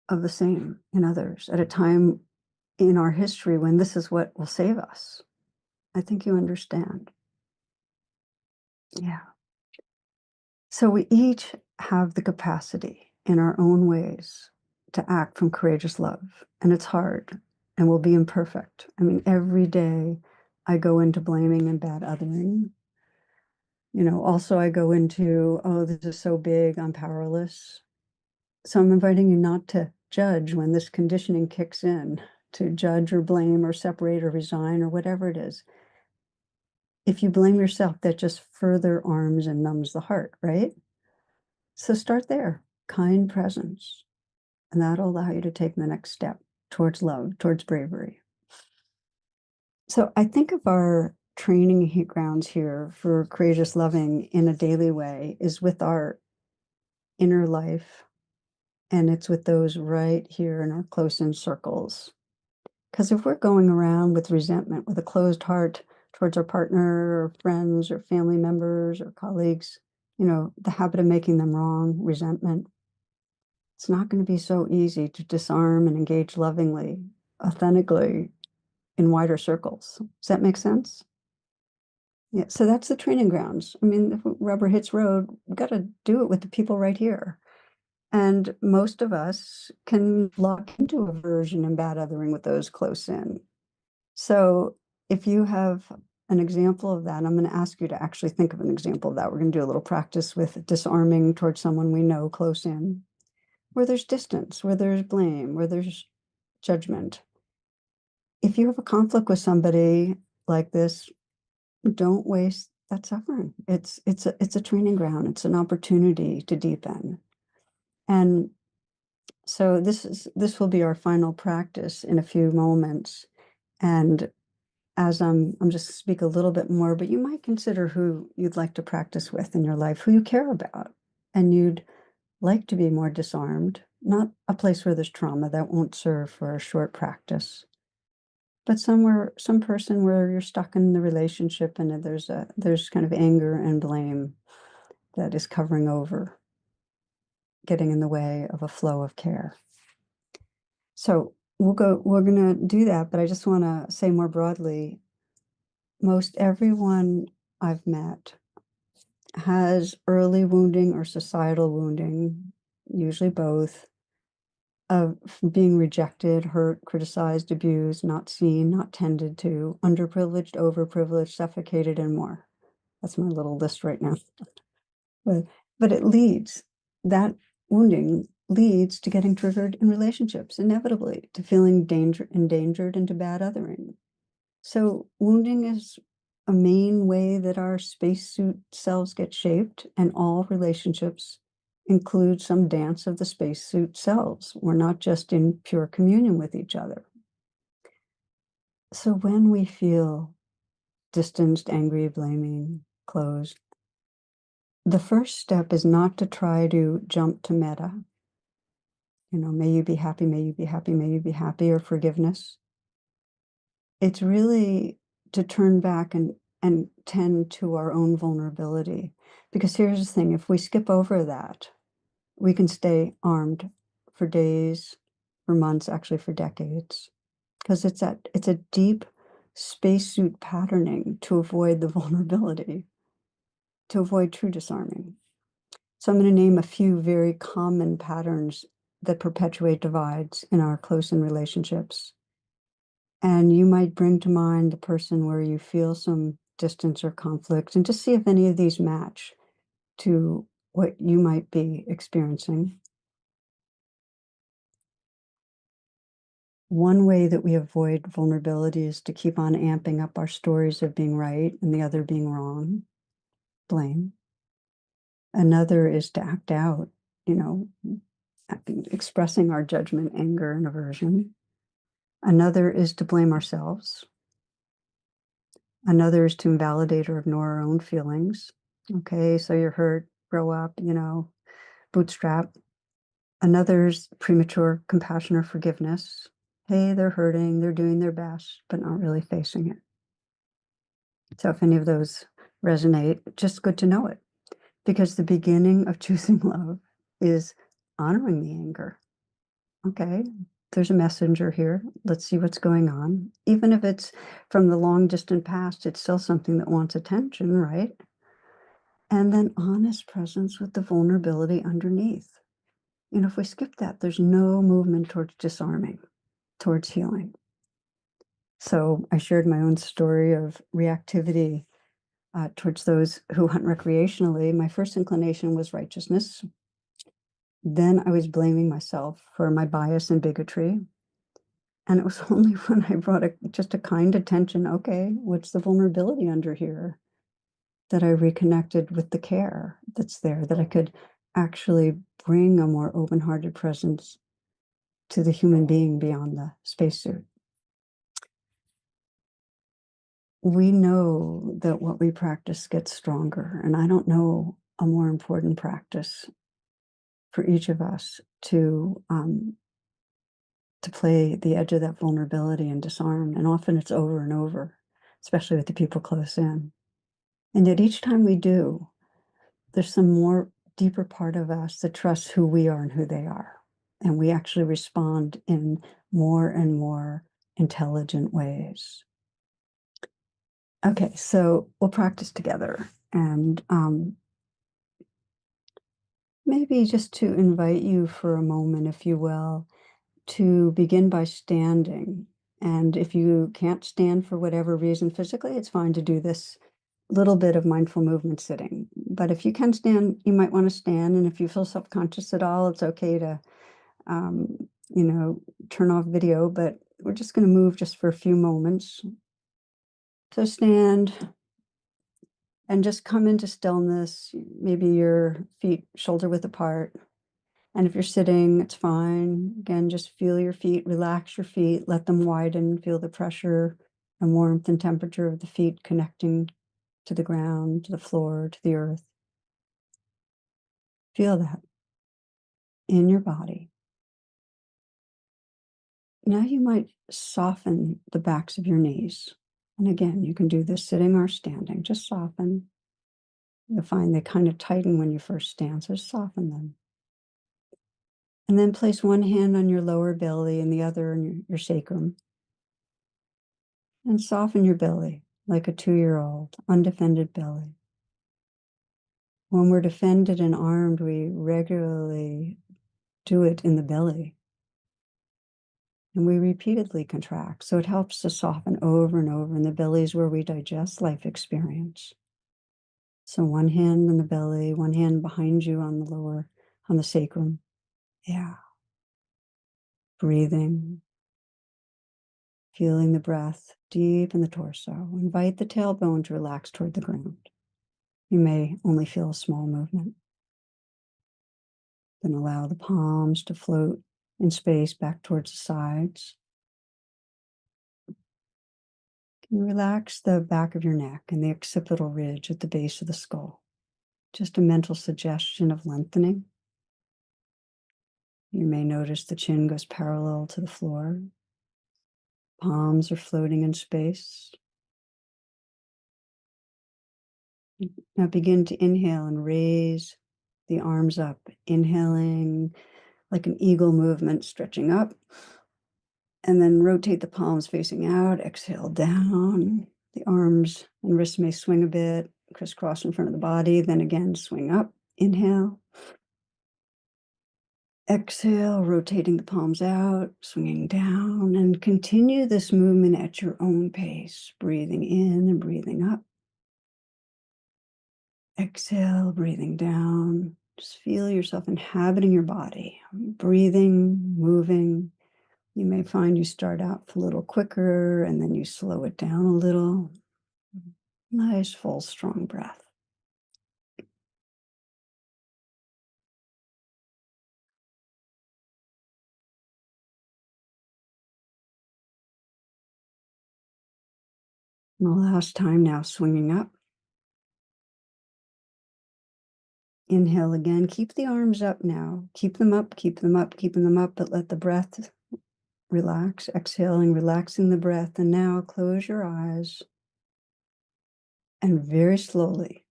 of the same in others at a time in our history when this is what will save us. I think you understand. Yeah. So we each have the capacity in our own ways to act from courageous love. And it's hard and we'll be imperfect. I mean, every day I go into blaming and bad othering. Also I go into, oh, this is so big, I'm powerless. So I'm inviting you not to judge when this conditioning kicks in, to judge or blame or separate or resign or whatever it is. If you blame yourself, that just further arms and numbs the heart, right? So start there, kind presence, and that'll allow you to take the next step towards love, towards bravery. So I think of our training grounds here for courageous loving in a daily way is with our inner life, and it's with those right here in our close-in circles. Because if we're going around with resentment, with a closed heart towards our partner or friends or family members or colleagues, the habit of making them wrong, resentment, it's not going to be so easy to disarm and engage lovingly, authentically in wider circles. Does that make sense? Yeah, so that's the training grounds. I mean, if rubber hits road, we've got to do it with the people right here. And most of us can lock into aversion and bad othering with those close in. So if you have an example of that, I'm going to ask you to actually think of an example of that. We're going to do a little practice with disarming towards someone we know close in, where there's distance, where there's blame, where there's judgment. If you have a conflict with somebody like this, don't waste that suffering. It's a training ground. It's an opportunity to deepen. And so this will be our final practice in a few moments. And as I'm just speak a little bit more, but you might consider who you'd like to practice with in your life, who you care about, and you'd like to be more disarmed, not a place where there's trauma that won't serve for a short practice, but some person where you're stuck in the relationship and there's kind of anger and blame that is covering over, getting in the way of a flow of care. So we're gonna do that, but I just want to say more broadly, most everyone I've met has early wounding or societal wounding, usually both, of being rejected, hurt, criticized, abused, not seen, not tended to, underprivileged, overprivileged, suffocated, and more. That's my little list right now. But it leads that wounding leads to getting triggered in relationships, inevitably, to feeling endangered, and to bad othering. So wounding is a main way that our spacesuit selves get shaped, and all relationships include some dance of the spacesuit selves. We're not just in pure communion with each other. So when we feel distanced, angry, blaming, closed, the first step is not to try to jump to meta. May you be happy, may you be happy, may you be happy, or forgiveness. It's really to turn back and tend to our own vulnerability. Because here's the thing, if we skip over that, we can stay armed for days, for months, actually for decades. Because it's a deep spacesuit patterning to avoid the vulnerability, to avoid true disarming. So I'm going to name a few very common patterns that perpetuate divides in our close-in relationships. And you might bring to mind the person where you feel some distance or conflict, and just see if any of these match to what you might be experiencing. One way that we avoid vulnerability is to keep on amping up our stories of being right and the other being wrong, blame. Another is to act out, expressing our judgment, anger, and aversion. Another is to blame ourselves. Another is to invalidate or ignore our own feelings. Okay, so you're hurt, grow up, bootstrap. Another's premature compassion or forgiveness. Hey, they're hurting, they're doing their best, but not really facing it. So if any of those resonate, just good to know it. Because the beginning of choosing love is honoring the anger. Okay, there's a messenger here. Let's see what's going on. Even if it's from the long distant past, it's still something that wants attention, right? And then honest presence with the vulnerability underneath. If we skip that, there's no movement towards disarming, towards healing. So I shared my own story of reactivity towards those who hunt recreationally. My first inclination was righteousness. Then I was blaming myself for my bias and bigotry. And it was only when I brought just a kind attention, okay, what's the vulnerability under here, that I reconnected with the care that's there, that I could actually bring a more open-hearted presence to the human being beyond the spacesuit. We know that what we practice gets stronger, and I don't know a more important practice for each of us to play the edge of that vulnerability and disarm. And often it's over and over, especially with the people close in. And yet each time we do, there's some more deeper part of us that trusts who we are and who they are. And we actually respond in more and more intelligent ways. Okay, so we'll practice together. And maybe just to invite you for a moment, if you will, to begin by standing. And if you can't stand for whatever reason physically, it's fine to do this little bit of mindful movement sitting. But if you can stand, you might want to stand. And if you feel self-conscious at all, it's okay to, turn off video, but we're just going to move just for a few moments. So stand and just come into stillness, maybe your feet shoulder width apart. And if you're sitting, it's fine. Again, just feel your feet, relax your feet, let them widen, feel the pressure and warmth and temperature of the feet connecting to the ground, to the floor, to the earth. Feel that in your body. Now you might soften the backs of your knees. And again, you can do this sitting or standing, just soften. You'll find they kind of tighten when you first stand, so soften them. And then place one hand on your lower belly and the other on your sacrum. And soften your belly like a 2-year-old, undefended belly. When we're defended and armed, we regularly do it in the belly, and we repeatedly contract. So it helps to soften over and over. And the belly is where we digest life experience. So one hand on the belly, one hand behind you on on the sacrum. Yeah. Breathing, feeling the breath deep in the torso. Invite the tailbone to relax toward the ground. You may only feel a small movement. Then allow the palms to float in space back towards the sides. And relax the back of your neck and the occipital ridge at the base of the skull. Just a mental suggestion of lengthening. You may notice the chin goes parallel to the floor. Palms are floating in space. Now begin to inhale and raise the arms up, inhaling like an eagle movement, stretching up, and then rotate the palms facing out, exhale down. The arms and wrists may swing a bit, crisscross in front of the body, then again swing up, inhale. Exhale, rotating the palms out, swinging down, and continue this movement at your own pace, breathing in and breathing up. Exhale, breathing down. Just feel yourself inhabiting your body, breathing, moving. You may find you start out a little quicker and then you slow it down a little. Nice, full, strong breath. And the last time now, swinging up. Inhale again. Keep the arms up now. Keep them up, keep them up, keeping them up, but let the breath relax. Exhaling, relaxing the breath. And now close your eyes and very slowly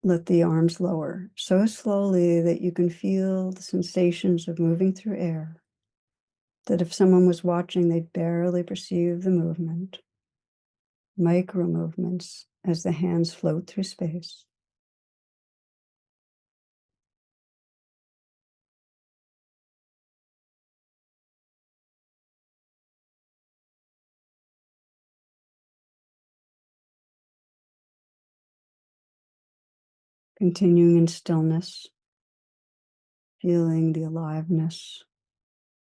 let the arms lower, so slowly that you can feel the sensations of moving through air, that if someone was watching, they'd barely perceive the movement. Micro movements as the hands float through space. Continuing in stillness, feeling the aliveness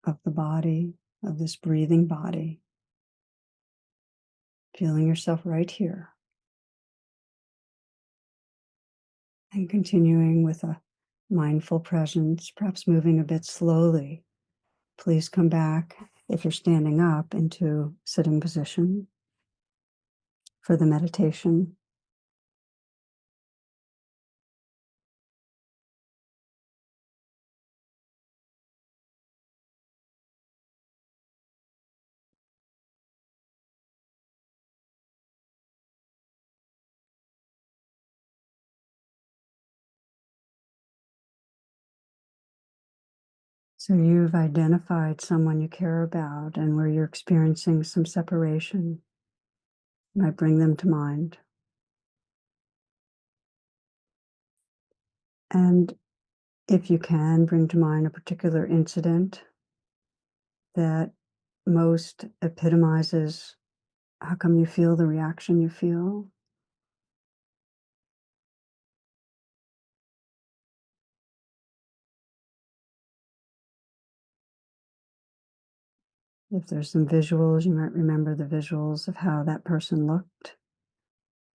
of the body, of this breathing body, feeling yourself right here. And continuing with a mindful presence, perhaps moving a bit slowly. Please come back, if you're standing up, into sitting position for the meditation. So you've identified someone you care about and where you're experiencing some separation. You might bring them to mind. And if you can, bring to mind a particular incident that most epitomizes how come you feel the reaction you feel. If there's some visuals, you might remember the visuals of how that person looked,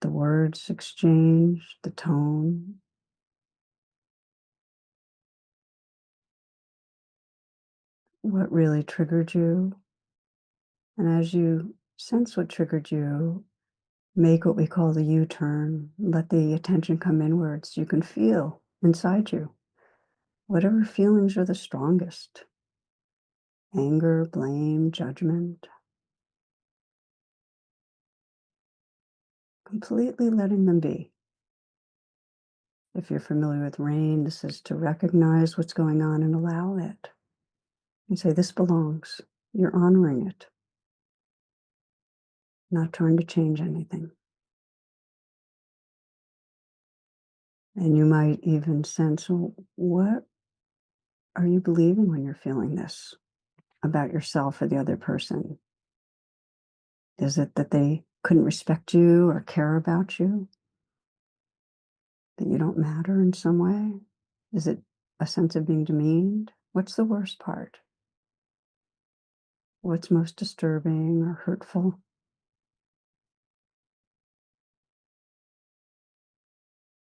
the words exchanged, the tone. What really triggered you. And as you sense what triggered you, make what we call the U-turn. Let the attention come inwards. You can feel inside you whatever feelings are the strongest. Anger, blame, judgment. Completely letting them be. If you're familiar with rain, this is to recognize what's going on and allow it. And say, this belongs. You're honoring it. Not trying to change anything. And you might even sense, well, what are you believing when you're feeling this about yourself or the other person? Is it that they couldn't respect you or care about you? That you don't matter in some way? Is it a sense of being demeaned? What's the worst part? What's most disturbing or hurtful?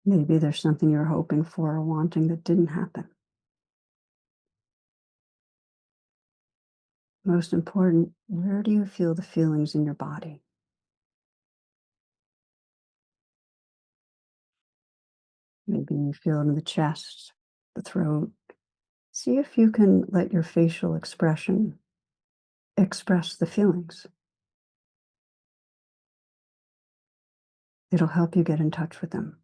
Maybe there's something you're hoping for or wanting that didn't happen. Most important, where do you feel the feelings in your body? Maybe you feel it in the chest, the throat. See if you can let your facial expression express the feelings. It'll help you get in touch with them.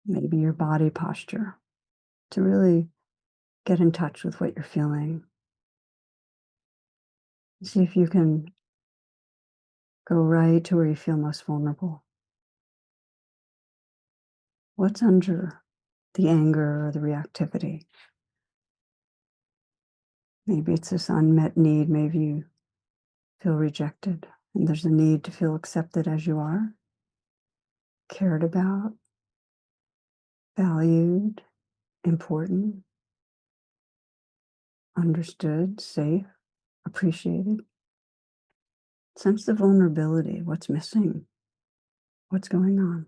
Maybe your body posture to really get in touch with what you're feeling. See if you can go right to where you feel most vulnerable. What's under the anger or the reactivity? Maybe it's this unmet need. Maybe you feel rejected and there's a need to feel accepted as you are, cared about, valued, important, understood, safe, appreciated. Sense the vulnerability. What's missing? What's going on?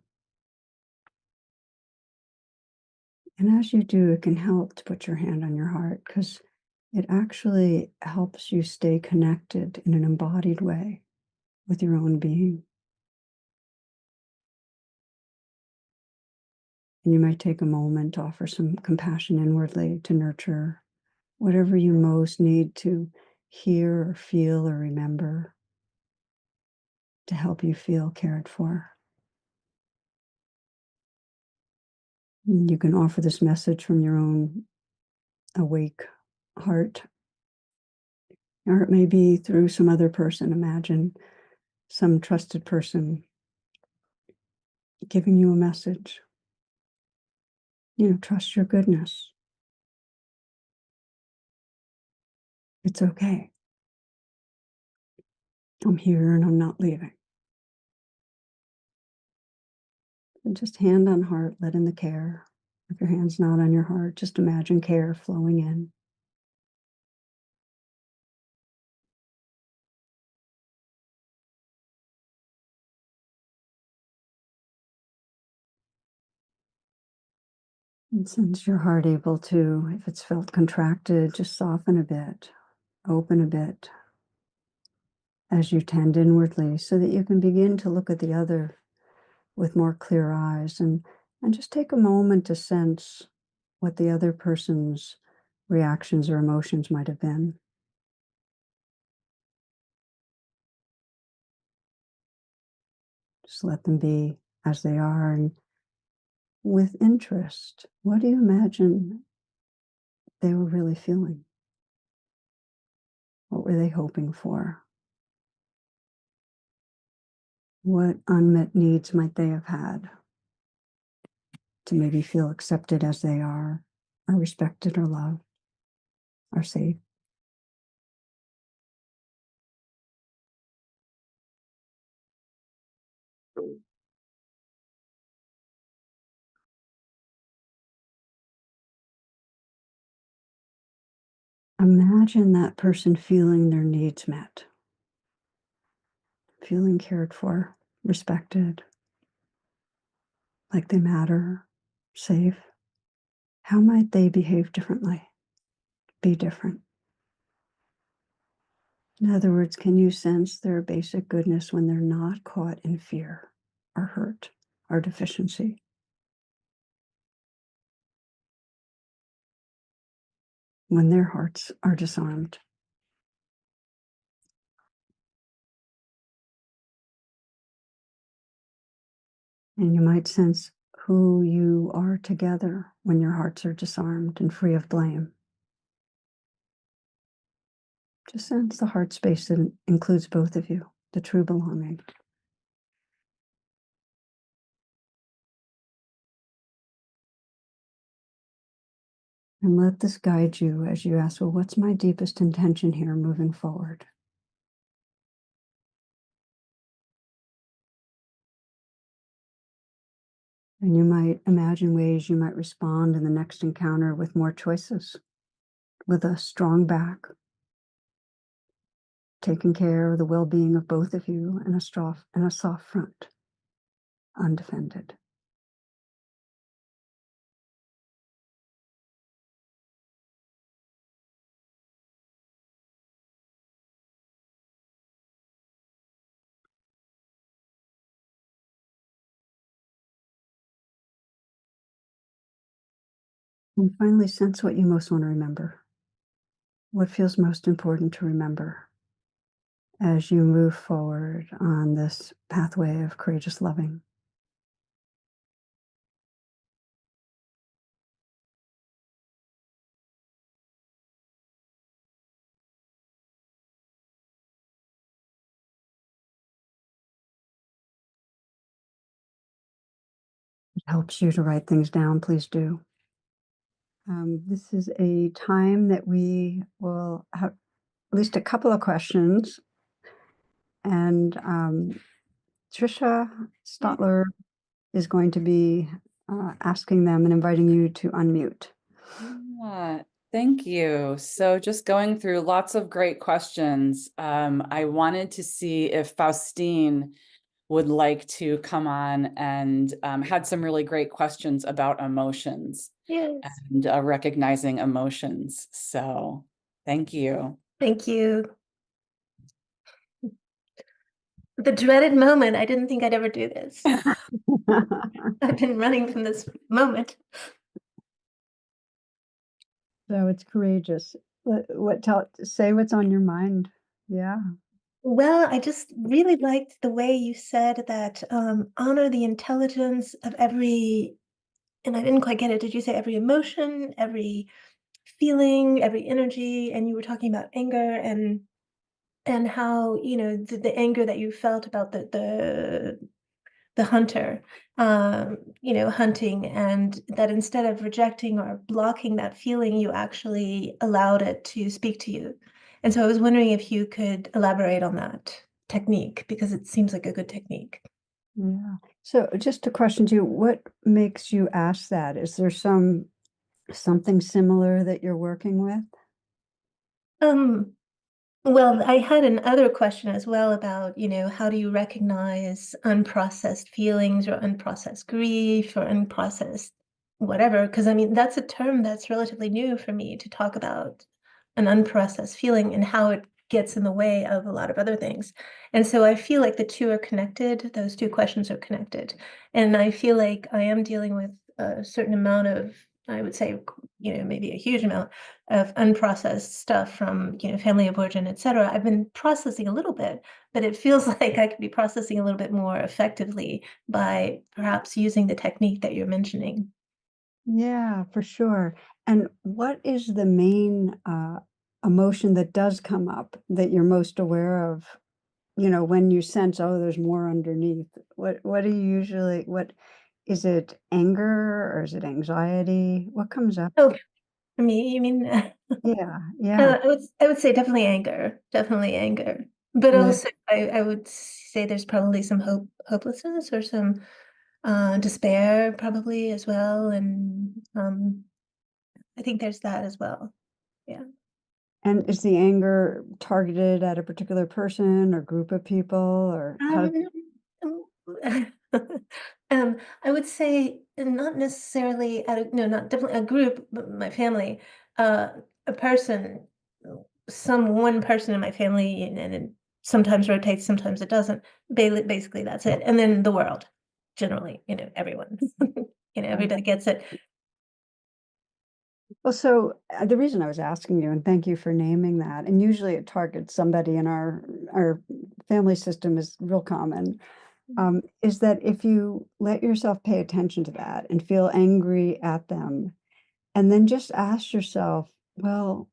And as you do, it can help to put your hand on your heart because it actually helps you stay connected in an embodied way with your own being. And you might take a moment to offer some compassion inwardly to nurture whatever you most need to hear or feel or remember to help you feel cared for. And you can offer this message from your own awake heart, or it may be through some other person. Imagine some trusted person giving you a message. Trust your goodness. It's okay. I'm here and I'm not leaving. And just hand on heart, let in the care. If your hand's not on your heart, just imagine care flowing in. And since your heart able to, if it's felt contracted, just soften a bit, open a bit as you tend inwardly so that you can begin to look at the other with more clear eyes and just take a moment to sense what the other person's reactions or emotions might have been. Just let them be as they are and with interest. What do you imagine they were really feeling? What were they hoping for? What unmet needs might they have had to maybe feel accepted as they are, or respected or loved, or safe? Imagine that person feeling their needs met, feeling cared for, respected, like they matter, safe. How might they behave differently, be different? In other words, can you sense their basic goodness when they're not caught in fear or hurt or deficiency? When their hearts are disarmed? And you might sense who you are together when your hearts are disarmed and free of blame. Just sense the heart space that includes both of you, the true belonging. And let this guide you as you ask, well, what's my deepest intention here moving forward? And you might imagine ways you might respond in the next encounter with more choices, with a strong back, taking care of the well-being of both of you, and a soft front, undefended. And finally, sense what you most want to remember. What feels most important to remember as you move forward on this pathway of courageous loving? It helps you to write things down, please do. This is a time that we will have at least a couple of questions, and Trisha Yeah. Stotler is going to be asking them and inviting you to unmute. Yeah, thank you. So just going through lots of great questions. I wanted to see if Faustine would like to come on and had some really great questions about emotions Yes. and recognizing emotions. So thank you. Thank you. The dreaded moment. I didn't think I'd ever do this. I've been running from this moment. So it's courageous. Say what's on your mind. Yeah. Well, I just really liked the way you said that honor the intelligence of every, and I didn't quite get it. Did you say every emotion, every feeling, every energy? And you were talking about anger and how, the anger that you felt about the hunter, hunting, and that instead of rejecting or blocking that feeling, you actually allowed it to speak to you. And so I was wondering if you could elaborate on that technique because it seems like a good technique. Yeah. So just a question to you, what makes you ask that? Is there something similar that you're working with? Um, Well, I had another question as well about, how do you recognize unprocessed feelings or unprocessed grief or unprocessed whatever? Because I mean, that's a term that's relatively new for me to talk about an unprocessed feeling and how it gets in the way of a lot of other things. And so I feel like the two are connected. Those two questions are connected. And I feel like I am dealing with a certain amount of, I would say, maybe a huge amount of unprocessed stuff from, family of origin, et cetera. I've been processing a little bit, but it feels like I could be processing a little bit more effectively by perhaps using the technique that you're mentioning. Yeah, for sure. And what is the main emotion that does come up that you're most aware of? When you sense, oh, there's more underneath. What do you usually? What is it? Anger or is it anxiety? What comes up? Oh, for me, you mean? Yeah, yeah. I would say definitely anger. But And also, I would say there's probably some hopelessness or some despair probably as well, and I think there's that as well. Yeah. and is the anger targeted at a particular person or group of people, or how? Um, um, I would say not necessarily at a no, not definitely a group, but my family, uh, a person, some one person in my family, and it sometimes rotates, sometimes it doesn't. Basically, that's it. And then the world, generally, everyone, everybody gets it. Well, so, the reason I was asking you, and thank you for naming that, and usually it targets somebody in our family system is real common, is that if you let yourself pay attention to that and feel angry at them, and then just ask yourself, well,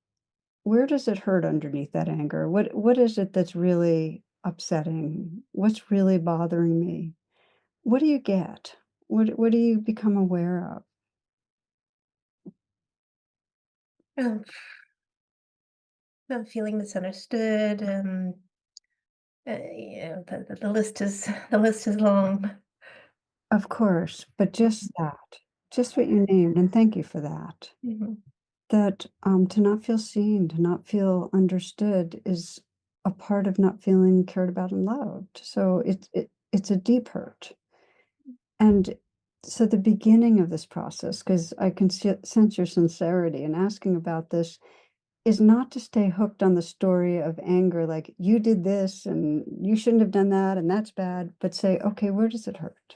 where does it hurt underneath that anger? What is it that's really upsetting? What's really bothering me? What do you get? What do you become aware of? Um, feeling misunderstood, the list is the list is long. Of course, but just that, just what you named, and thank you for that. Mhm, That, to not feel seen, to not feel understood is a part of not feeling cared about and loved. So it's a deep hurt. And so the beginning of this process, because I can sense your sincerity in asking about this, is not to stay hooked on the story of anger, like you did this and you shouldn't have done that and that's bad, but say, okay, where does it hurt?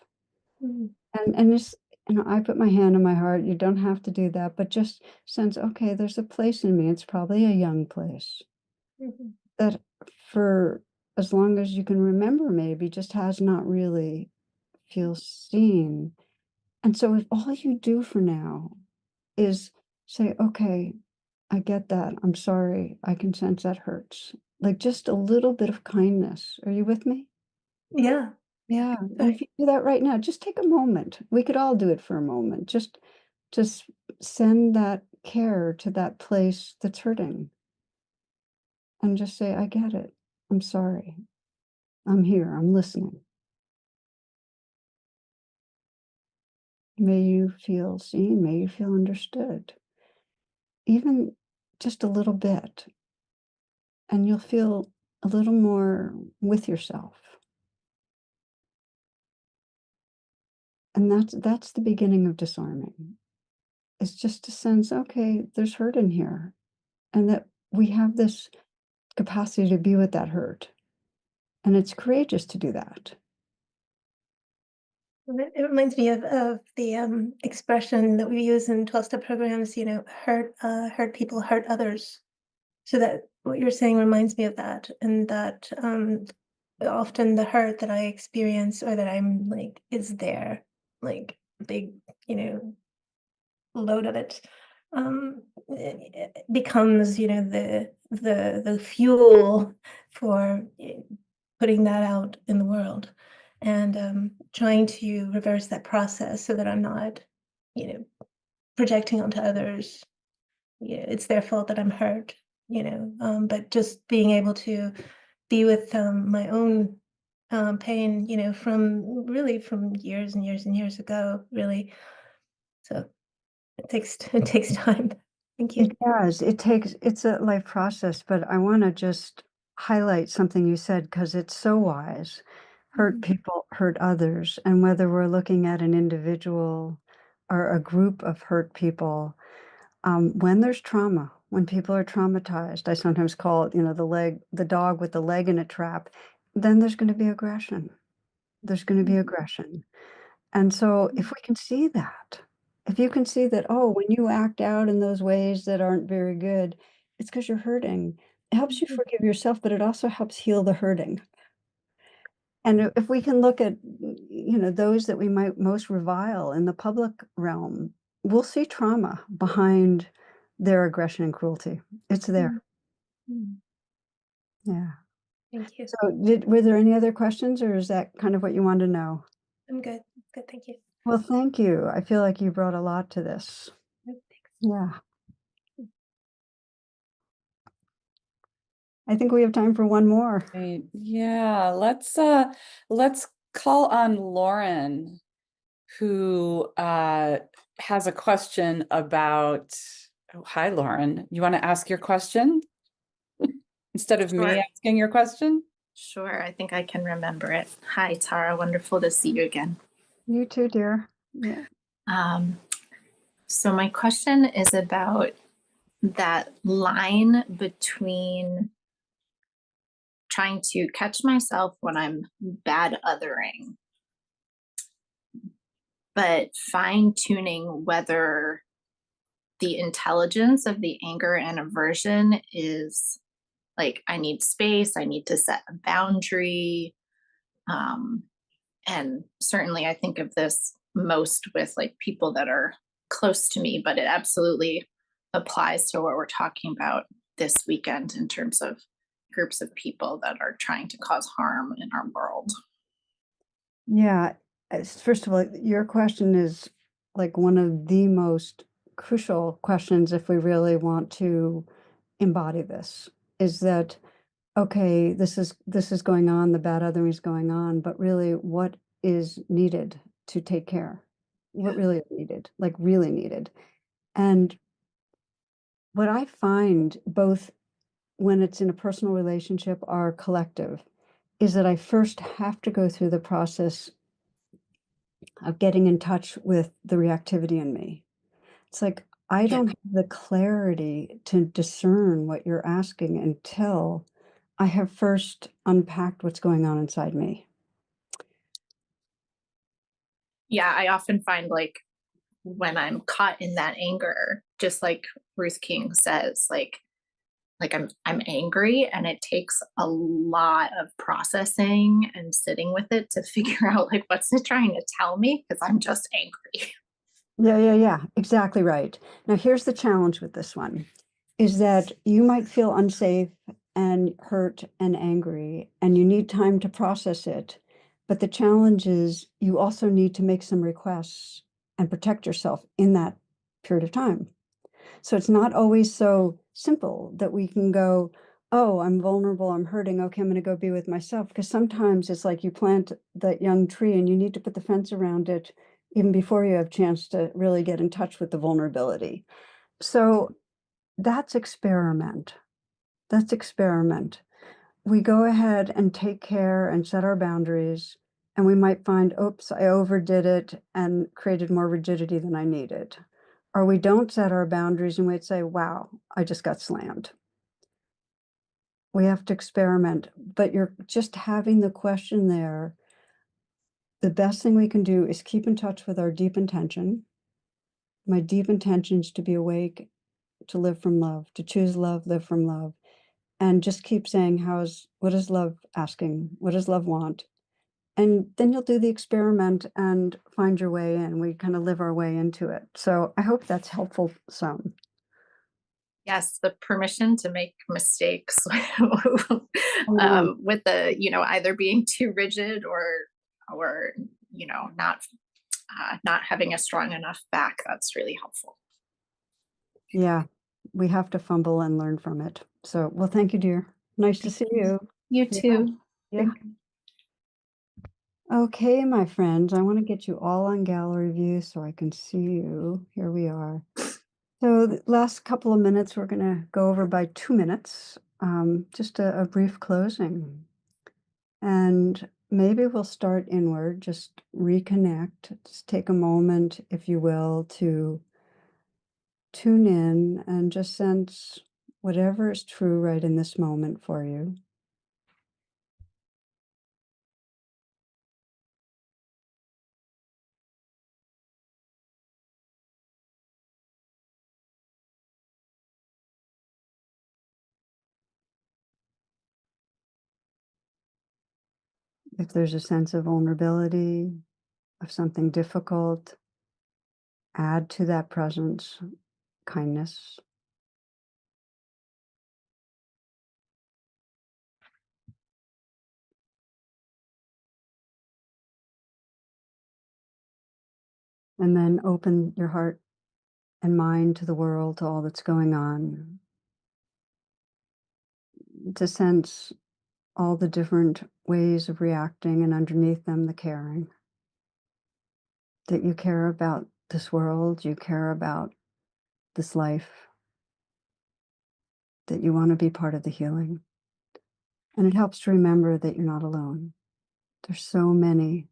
mhm, And just, I put my hand on my heart. You don't have to do that, but just sense, okay, there's a place in me. It's probably a young place mhm, that for as long as you can remember, maybe just has not really feel seen. And so if all you do for now is say, okay, I get that. I'm sorry. I can sense that hurts. Like just a little bit of kindness. Are you with me? yeah, Yeah, and if right. you do that right now, just take a moment. We could all do it for a moment. Just send that care to that place that's hurting and just say, "I get it. I'm sorry. I'm here. I'm listening." May you feel seen. May you feel understood. Even just a little bit, and you'll feel a little more with yourself. And that's the beginning of disarming. It's just to sense, okay, there's hurt in here, and that we have this capacity to be with that hurt, and it's courageous to do that. It reminds me of the, expression that we use in 12-step programs, hurt people, hurt others. So that what you're saying reminds me of that, and that, often the hurt that I experience or that I'm like is there, like big, you know, load of it, becomes, the fuel for putting that out in the world, and trying to reverse that process so that I'm not, you know, projecting onto others. Yeah, it's their fault that I'm hurt, but just being able to be with my own pain, from years and years and years ago, really. So it takes it takes time. Thank you. It does. It's a life process, but I wanna just highlight something you said because it's so wise. Hurt Mhm, people hurt others, and whether we're looking at an individual or a group of hurt people, when there's trauma, when people are traumatized, I sometimes call it, the dog with the leg in a trap, then there's gonna be aggression. There's gonna be mhm, aggression. And so if we can see that, if you can see that, oh, when you act out in those ways that aren't very good, it's because 'cause you're hurting. It helps you mhm, forgive yourself, but it also helps heal the hurting. And if we can look at, those that we might most revile in the public realm, we'll see trauma behind their aggression and cruelty. It's there. mhm, mhm. Yeah. Thank you. So were there any other questions, or is that kind of what you wanted to know? I'm good. Good. Thank you. Well, thank you. I feel like you brought a lot to this. Yep, thanks. Yeah. I think we have time for one more. Right. Yeah, let's call on Lauren, who has a question about oh, hi Lauren. You want to ask your question instead of me Sure, asking your question? sure. I think I can remember it. Hi, Tara. Wonderful to see you again. You too, dear. Yeah. Um, so, my question is about that line between trying to catch myself when I'm bad othering, but fine tuning whether the intelligence of the anger and aversion is like, I need space, I need to set a boundary. Um, And certainly I think of this most with like people that are close to me, but it absolutely applies to what we're talking about this weekend in terms of groups of people that are trying to cause harm in our world. Yeah. First of all, your question is like one of the most crucial questions if we really want to embody this, is that, okay, this is going on, the bad othering is going on, but really what is needed to take care? What really is needed, like really needed? And what I find, both when it's in a personal relationship or collective, is that I first have to go through the process of getting in touch with the reactivity in me. It's like I Yeah. don't have the clarity to discern what you're asking until I have first unpacked what's going on inside me. Yeah, I often find like when I'm caught in that anger, just like Ruth King says, like I'm angry and it takes a lot of processing and sitting with it to figure out like what's it trying to tell me because I'm just angry. Yeah, exactly right. Now, here's the challenge with this one, is that you might feel unsafe and hurt and angry, and you need time to process it. But the challenge is you also need to make some requests and protect yourself in that period of time. So it's not always so simple that we can go, oh, I'm vulnerable, I'm hurting, okay, I'm going to go be with myself. Because sometimes it's like you plant that young tree and you need to put the fence around it even before you have a chance to really get in touch with the vulnerability. So that's experiment. That's experiment. We go ahead and take care and set our boundaries, and we might find, oops, I overdid it and created more rigidity than I needed. Or we don't set our boundaries and we'd say, wow, I just got slammed. We have to experiment, but you're just having the question there. The best thing we can do is keep in touch with our deep intention. My deep intention is to be awake, to live from love, to choose love, live from love. And just keep saying, what is love asking? What does love want? And then you'll do the experiment and find your way in. We kind of live our way into it. So I hope that's helpful some. Yes, the permission to make mistakes Oh, with the, either being too rigid or, not having a strong enough back. That's really helpful. yeah, we have to fumble and learn from it. So, well, thank you, dear. Nice to see you. You Yeah, too. yeah. Okay, my friends, I want to get you all on gallery view so I can see you. Here we are. So the last couple of minutes, we're going to go over by 2 minutes, just a brief closing. And maybe we'll start inward, just reconnect, just take a moment, if you will, to tune in and just sense whatever is true right in this moment for you. If there's a sense of vulnerability, of something difficult, add to that presence kindness. And then open your heart and mind to the world, to all that's going on, to sense all the different ways of reacting, and underneath them, the caring. That you care about this world, you care about this life, that you want to be part of the healing. And it helps to remember that you're not alone. There's so many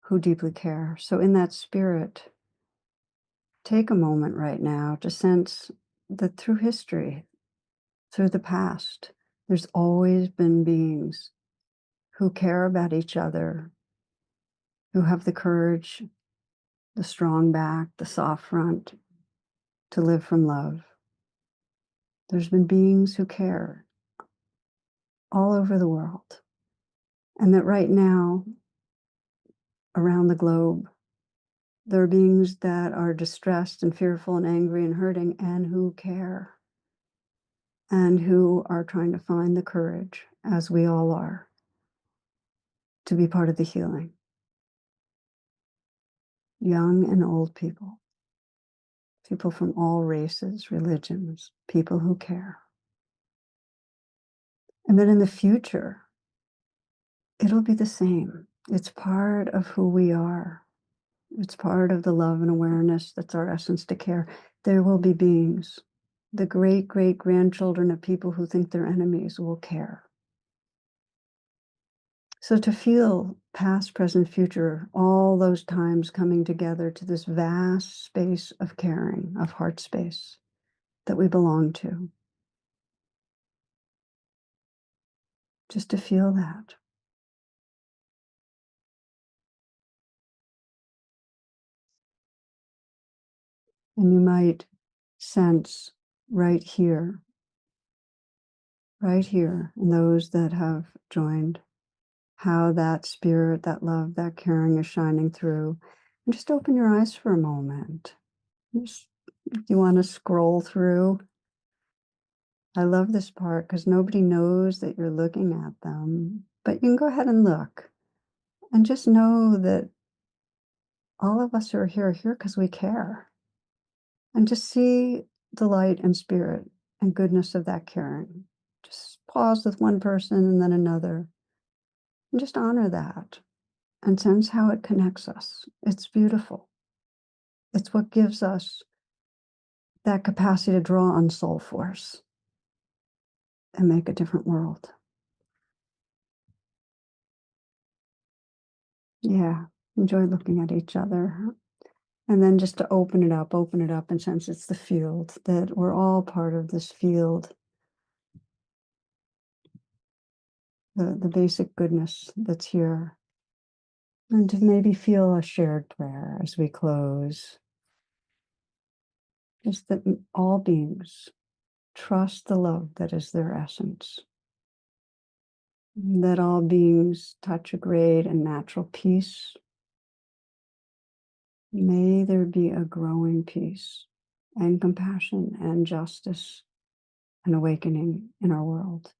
who deeply care. So in that spirit, take a moment right now to sense that through history, through the past, there's always been beings who care about each other, who have the courage, the strong back, the soft front to live from love. There's been beings who care all over the world. And that right now, around the globe, there are beings that are distressed and fearful and angry and hurting and who care and who are trying to find the courage, as we all are, to be part of the healing. Young and old people. people from all races, religions, people who care. And then in the future, it'll be the same. It's part of who we are. It's part of the love and awareness that's our essence to care. There will be beings. The great, great grandchildren of people who think they're enemies will care. So to feel past, present, future, all those times coming together to this vast space of caring, of heart space that we belong to. Just to feel that. And you might sense right here, and those that have joined, how that spirit, that love, that caring is shining through. And just open your eyes for a moment. Just, if you want to scroll through, I love this part because nobody knows that you're looking at them, but you can go ahead and look and just know that all of us are here because we care. And just see the light and spirit and goodness of that caring. Just pause with one person and then another. And just honor that and sense how it connects us. It's beautiful. It's what gives us that capacity to draw on soul force and make a different world. Yeah, enjoy looking at each other. And then just to open it up and sense it's the field, that we're all part of this field. The basic goodness that's here. And to maybe feel a shared prayer as we close. Just that all beings trust the love that is their essence. That all beings touch a great and natural peace. May there be a growing peace and compassion and justice and awakening in our world.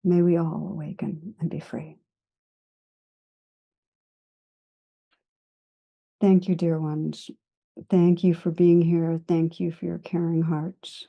May we all awaken and be free. Thank you, dear ones. Thank you for being here. Thank you for your caring hearts.